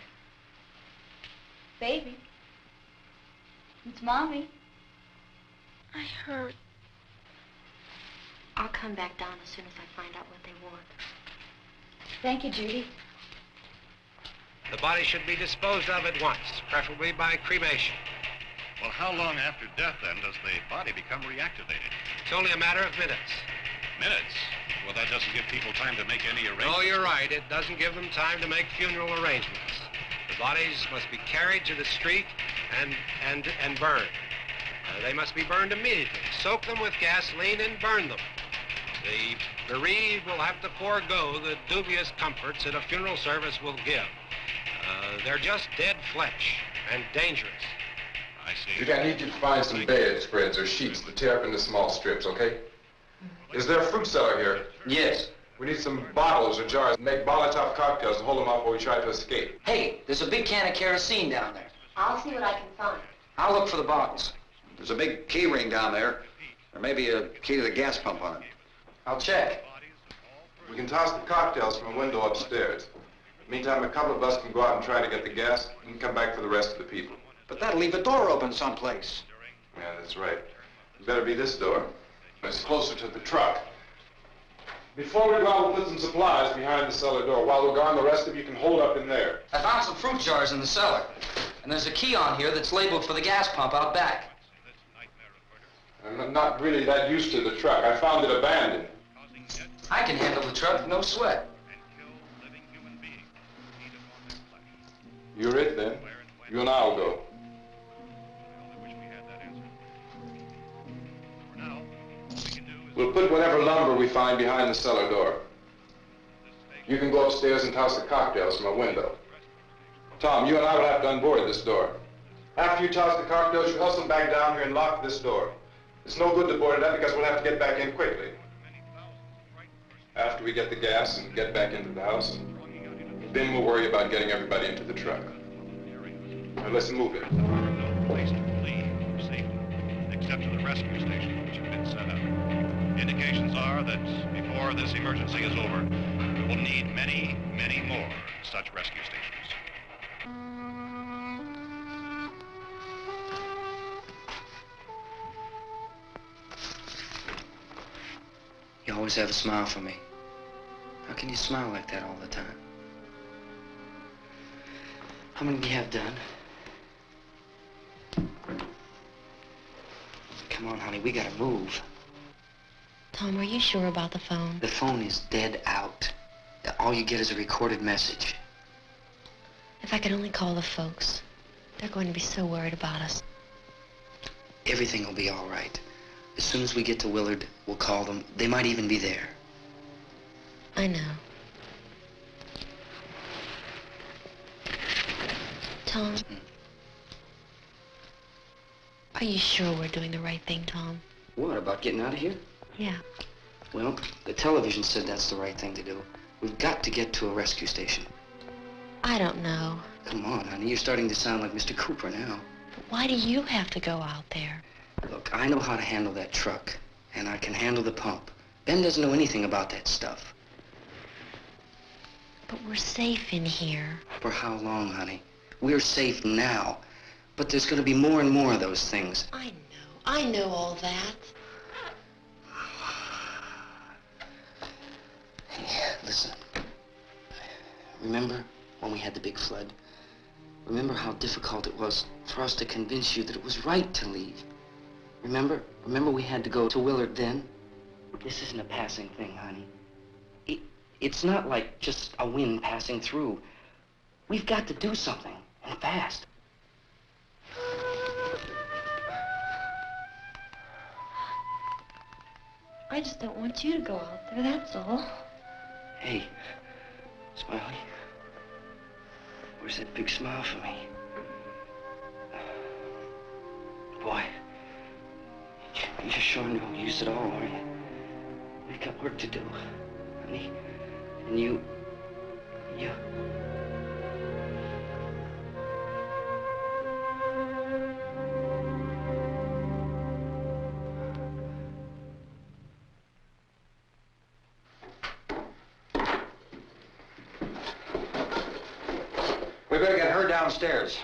Baby. It's Mommy. I heard. I'll come back down as soon as I find out what they want. Thank you, Judy. The body should be disposed of at once, preferably by cremation. well, how long after death, then, does the body become reactivated? It's only a matter of minutes. Minutes? Well, that doesn't give people time to make any arrangements. Oh, you're right. It doesn't give them time to make funeral arrangements. The bodies must be carried to the street and burned. They must be burned immediately. Soak them with gasoline and burn them. The bereaved will have to forego the dubious comforts that a funeral service will give. They're just dead flesh and dangerous. I see. Judy, I need you to find some bedspreads or sheets to tear up into small strips, okay? Is there a fruit cellar here? Yes. We need some bottles or jars to make Molotov cocktails and hold them off while we try to escape. Hey, there's a big can of kerosene down there. I'll see what I can find. I'll look for the bottles. There's a big key ring down there. There may be a key to the gas pump on it. I'll check. We can toss the cocktails from a window upstairs. Meantime, a couple of us can go out and try to get the gas and come back for the rest of the people. But that'll leave a door open someplace. Yeah, that's right. It better be this door. It's closer to the truck. Before we go out, we'll put some supplies behind the cellar door. While we're gone, the rest of you can hold up in there. I found some fruit jars in the cellar. And there's a key on here that's labeled for the gas pump out back. I'm not really that used to the truck. I found it abandoned. I can handle the truck, no sweat. You're it, then. You and I'll go. We'll put whatever lumber we find behind the cellar door. You can go upstairs and toss the cocktails from a window. Tom, you and I will have to unboard this door. After you toss the cocktails, you hustle back down here and lock this door. It's no good to board it up because we'll have to get back in quickly. After we get the gas and get back into the house, then we'll worry about getting everybody into the truck. Now let's move it. No place to flee for safety, except to the rescue stations which have been set up. Indications are that before this emergency is over, we will need many, many more such rescue stations. You always have a smile for me. How can you smile like that all the time? How many do you have done? Come on, honey, we gotta move. Tom, are you sure about the phone? The phone is dead out. all you get is a recorded message. If I could only call the folks. They're going to be so worried about us. Everything will be all right. As soon as we get to Willard, we'll call them. They might even be there. I know. Tom? Are you sure we're doing the right thing, Tom? What, about getting out of here? Yeah. Well, the television said that's the right thing to do. We've got to get to a rescue station. I don't know. Come on, honey. You're starting to sound like Mr. Cooper now. But why do you have to go out there? Look, I know how to handle that truck, and I can handle the pump. Ben doesn't know anything about that stuff. But we're safe in here. For how long, honey? We're safe now. But there's going to be more and more of those things. I know all that. Hey, listen. Remember when we had the big flood? Remember how difficult it was for us to convince you that it was right to leave? Remember? Remember we had to go to Willard then? This isn't a passing thing, honey. It's not like just a wind passing through. We've got to do something, and fast. I just don't want you to go out there, that's all. Hey, Smiley. Where's that big smile for me? Boy, you're sure no use at all, are you? We've got work to do, honey. And you... We better get her downstairs.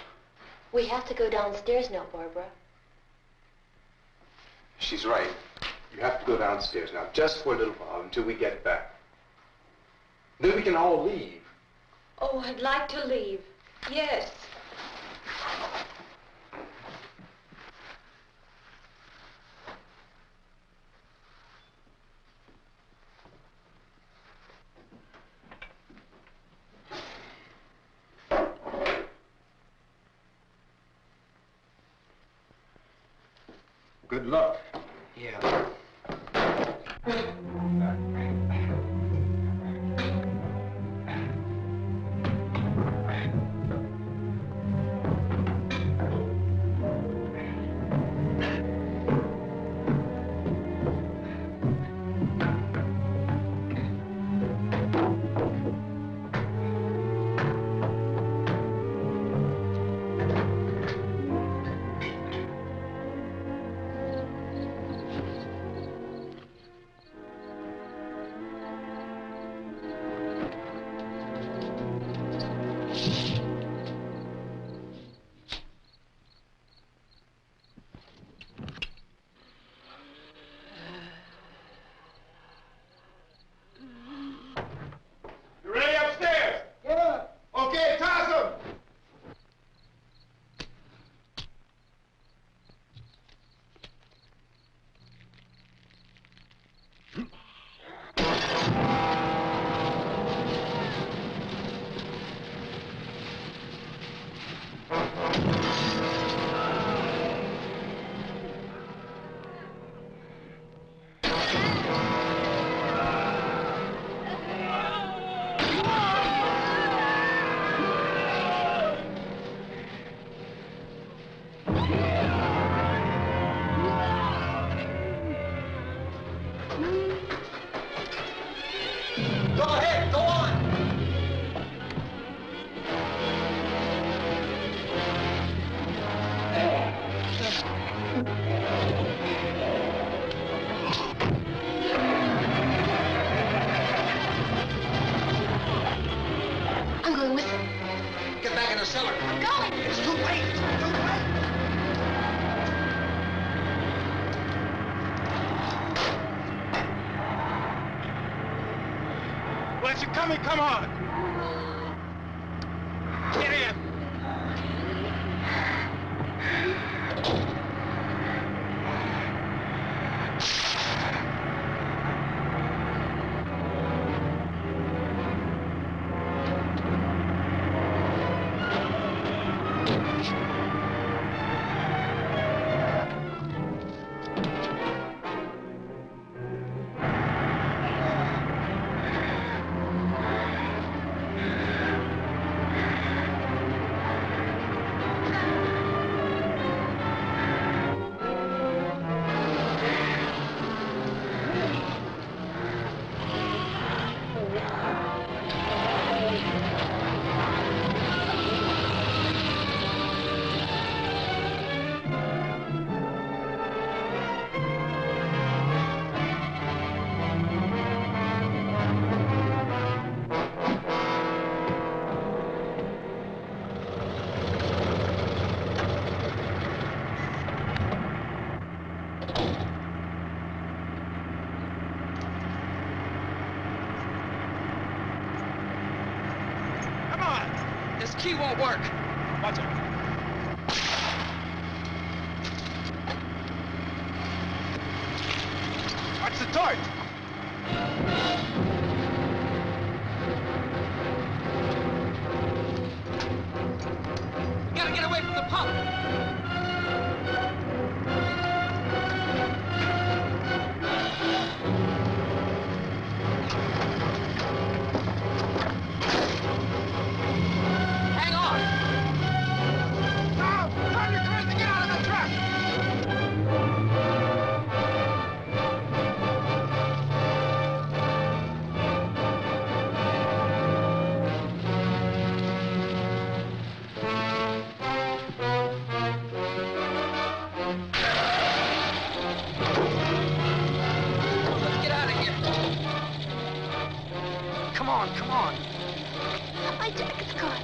We have to go downstairs now, Barbara. She's right. You have to go downstairs now, just for a little while, until we get back. Then we can all leave. Oh, I'd like to leave. Yes. Good luck. Yeah. You ready upstairs? Yeah. Okay, toss them. Go ahead, go on. I'm going with them. Get back in the cellar. I'm going. It's too late. It's too late. Where's it coming? Come on! Get in! Come on! This key won't work. Watch it. Watch the torch! We gotta get away from the pump. Hang on! Now! Turn your cars to get out of the truck! Let's get out of here. Come on, come on. My jacket's caught.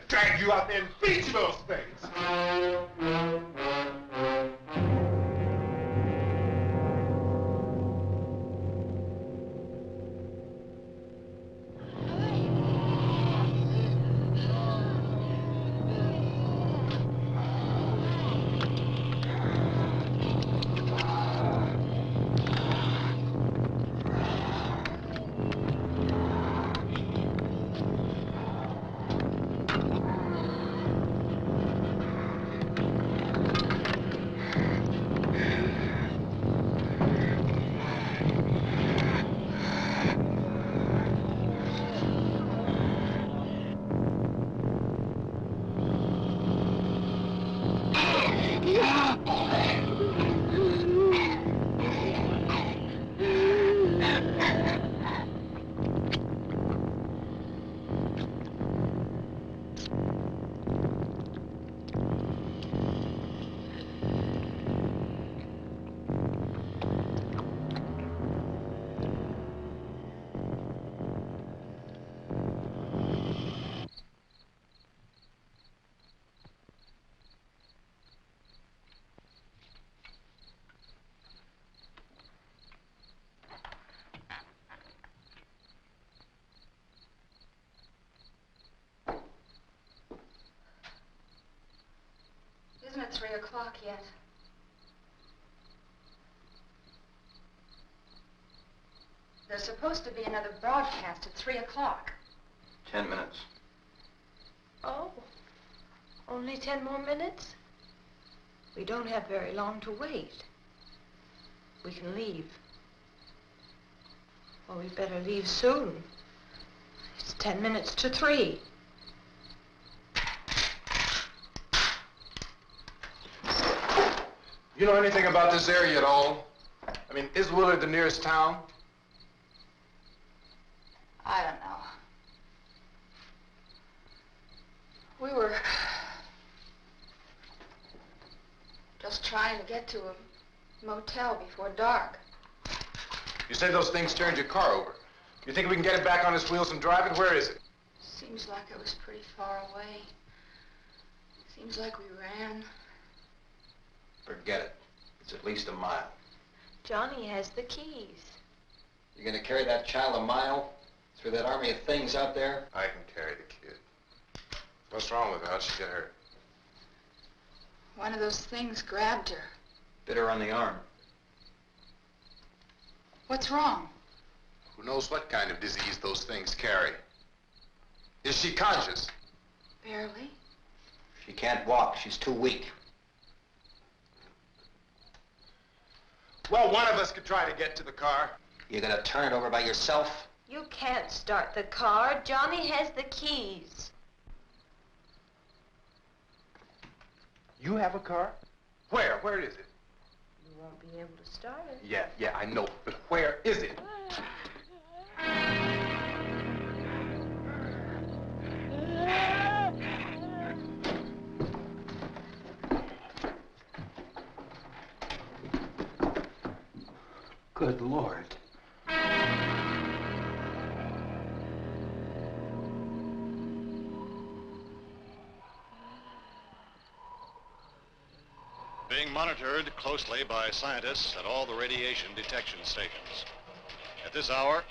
Drag you out there and feed you those things! Isn't it 3 o'clock yet? There's supposed to be another broadcast at 3 o'clock. 10 minutes. Oh, only 10 more minutes? We don't have very long to wait. We can leave. Well, we better leave soon. It's 10 minutes to 3. You know anything about this area at all? I mean, is Willard the nearest town? I don't know. We were just trying to get to a motel before dark. You said those things turned your car over. You think we can get it back on its wheels and drive it? Where is it? Seems like it was pretty far away. Seems like we ran. Forget it. It's at least a mile. Johnny has the keys. You're gonna carry that child a mile through that army of things out there? I can carry the kid. What's wrong with her? How'd she get hurt? One of those things grabbed her. Bit her on the arm. What's wrong? Who knows what kind of disease those things carry? Is she conscious? Barely. She can't walk. She's too weak. Well, one of us could try to get to the car. You gonna turn it over by yourself? You can't start the car. Johnny has the keys. You have a car? Where? Where is it? You won't be able to start it. Yeah, I know. But where is it? Good Lord. Being monitored closely by scientists at all the radiation detection stations. At this hour,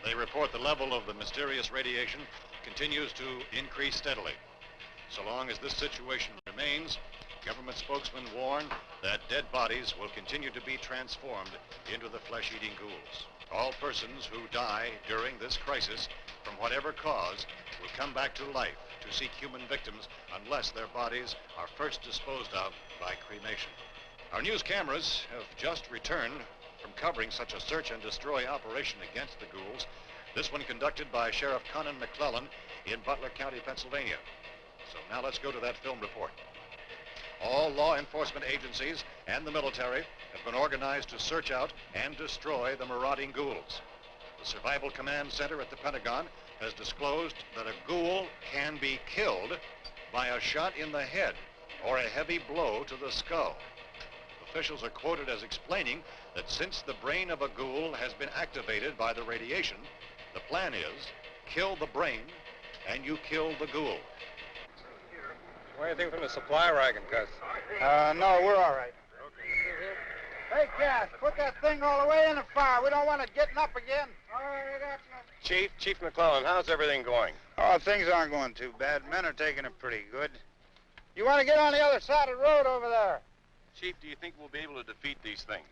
they report the level of the mysterious radiation continues to increase steadily. So long as this situation remains, government spokesmen warn that dead bodies will continue to be transformed into the flesh-eating ghouls. All persons who die during this crisis, from whatever cause, will come back to life to seek human victims unless their bodies are first disposed of by cremation. Our news cameras have just returned from covering such a search and destroy operation against the ghouls, this one conducted by Sheriff Conan McClellan in Butler County, Pennsylvania. So now let's go to that film report. All law enforcement agencies and the military have been organized to search out and destroy the marauding ghouls. The Survival Command Center at the Pentagon has disclosed that a ghoul can be killed by a shot in the head or a heavy blow to the skull. Officials are quoted as explaining that since the brain of a ghoul has been activated by the radiation, the plan is kill the brain and you kill the ghoul. What do you think from the supply wagon, Cuz? No, we're all right. Hey, Cass, put that thing all the way in the fire. We don't want it getting up again. All right, I got you. Chief McClellan, how's everything going? Oh, things aren't going too bad. Men are taking it pretty good. You want to get on the other side of the road over there? Chief, do you think we'll be able to defeat these things?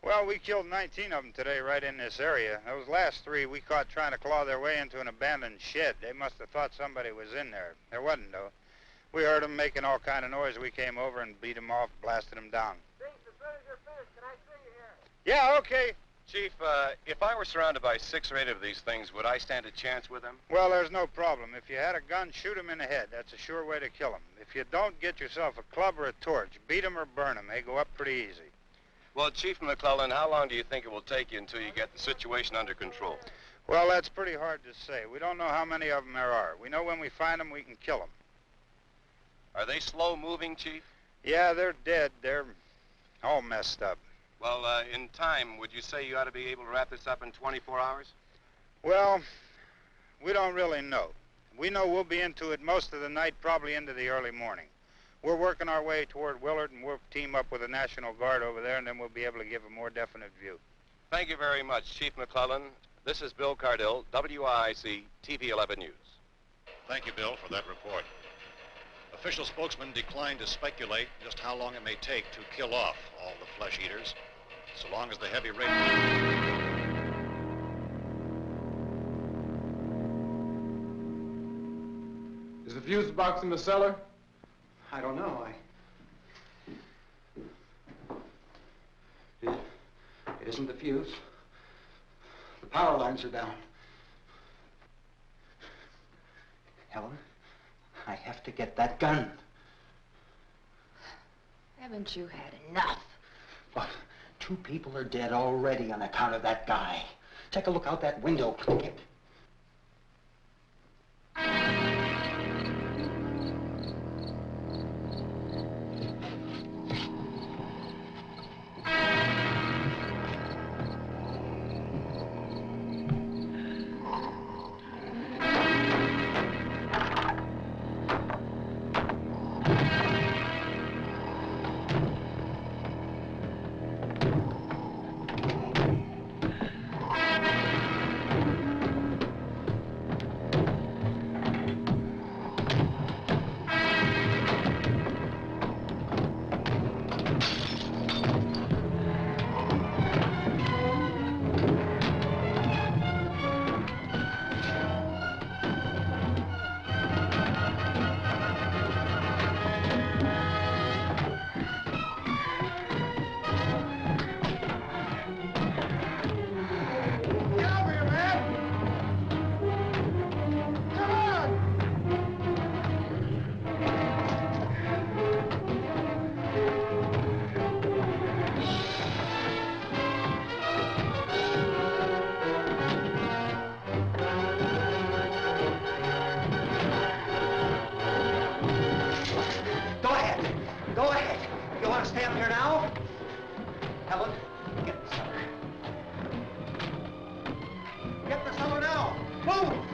Well, we killed 19 of them today right in this area. Those last 3 we caught trying to claw their way into an abandoned shed. They must have thought somebody was in there. There wasn't, though. We heard them making all kind of noise. We came over and beat them off, blasted them down. As soon as you're finished, can I see you here? Yeah, okay. Chief, if I were surrounded by 6 or 8 of these things, would I stand a chance with them? Well, there's no problem. If you had a gun, shoot them in the head. That's a sure way to kill them. If you don't, get yourself a club or a torch. Beat them or burn them. They go up pretty easy. Well, Chief McClellan, how long do you think it will take you until you get the situation under control? Well, that's pretty hard to say. We don't know how many of them there are. We know when we find them, we can kill them. Are they slow-moving, Chief? Yeah, they're dead. They're all messed up. Well, in time, would you say you ought to be able to wrap this up in 24 hours? Well, we don't really know. We know we'll be into it most of the night, probably into the early morning. We're working our way toward Willard, and we'll team up with the National Guard over there, and then we'll be able to give a more definite view. Thank you very much, Chief McClellan. This is Bill Cardill, WIC TV 11 News. Thank you, Bill, for that report. Official spokesmen declined to speculate just how long it may take to kill off all the flesh eaters, so long as the heavy radiation... fuse box in the cellar? I don't know. It isn't the fuse. The power lines are down. Helen, I have to get that gun. Haven't you had enough? But 2 people are dead already on account of that guy. Take a look out that window. Go ahead. You want to stay up here now? Helen, get the cellar. Get the cellar now. Move!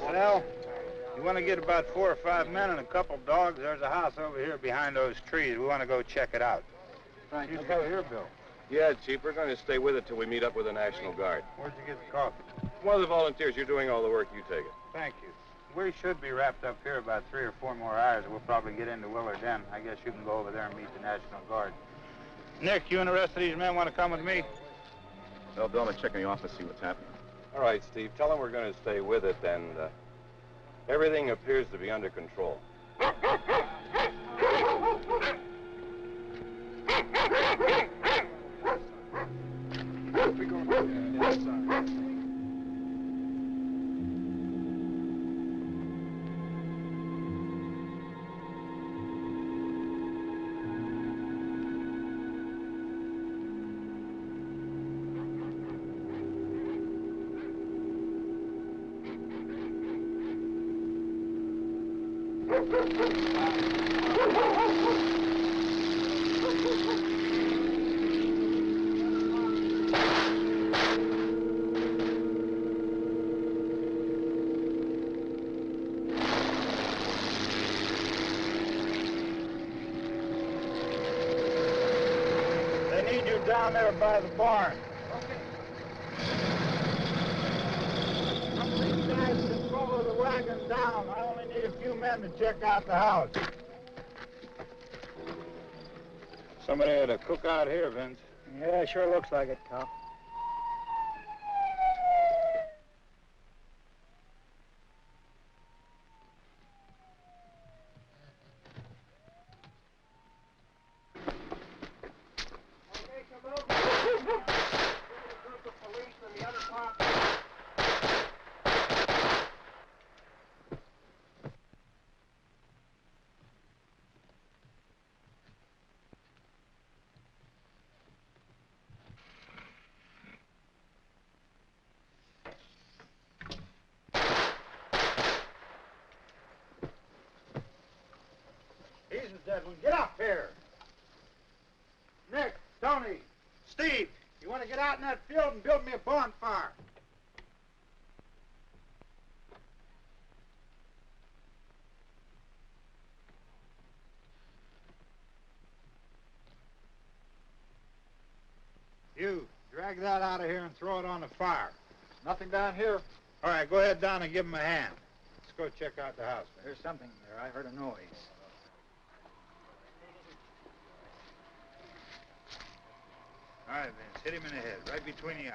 Sal. You want to get about 4 or 5 men and a couple dogs? There's a house over here behind those trees. We want to go check it out. Right. You go here, Bill. Yeah, Chief, we're going to stay with it till we meet up with the National Guard. Where'd you get the coffee? One of the volunteers, you're doing all the work, you take it. Thank you. We should be wrapped up here about 3 or 4 more hours. We'll probably get into Willard then. I guess you can go over there and meet the National Guard. Nick, you and the rest of these men want to come with me? Well, Bill, I'm going to check in the office, see what's happening. All right, Steve, tell them we're going to stay with it, and everything appears to be under control. They need you down there by the barn. These guys can follow the wagon down. I only need a few men to check out the house. Somebody had a cookout here, Vince. Yeah, sure looks like it, Cal. He's the dead one. Get up here. Nick, Tony, Steve, you want to get out in that field and build me a bonfire? You, drag that out of here and throw it on the fire. Nothing down here. All right, go ahead down and give him a hand. Let's go check out the house. There's something there. I heard a noise. All right, Vince, hit him in the head, right between the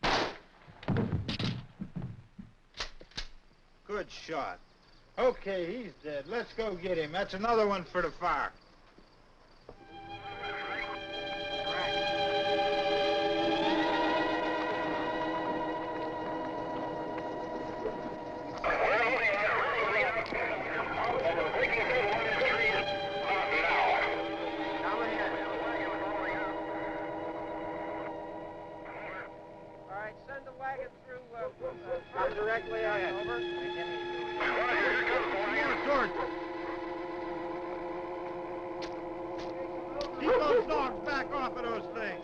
eyes. Good shot. Okay, he's dead. Let's go get him. That's another one for the fire. Directly ahead. Over. More torches. Keep those dogs back off of those things.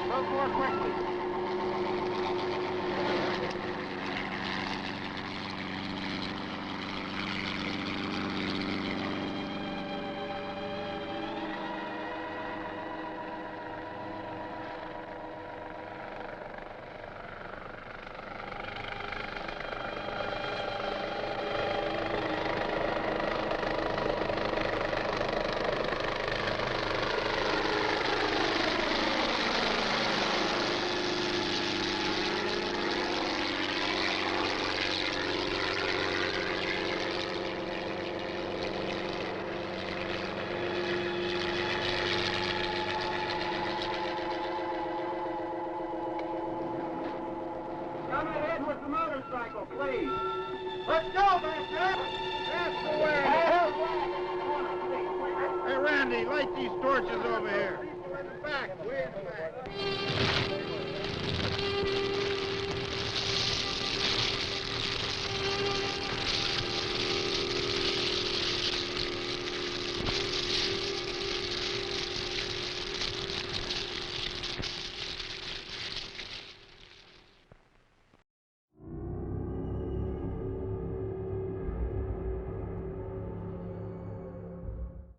Move more quickly. Come ahead with the motorcycle, please. Let's go, back there. That's the way. Hey, Randy, light these torches over here. Way in the back, way in the back.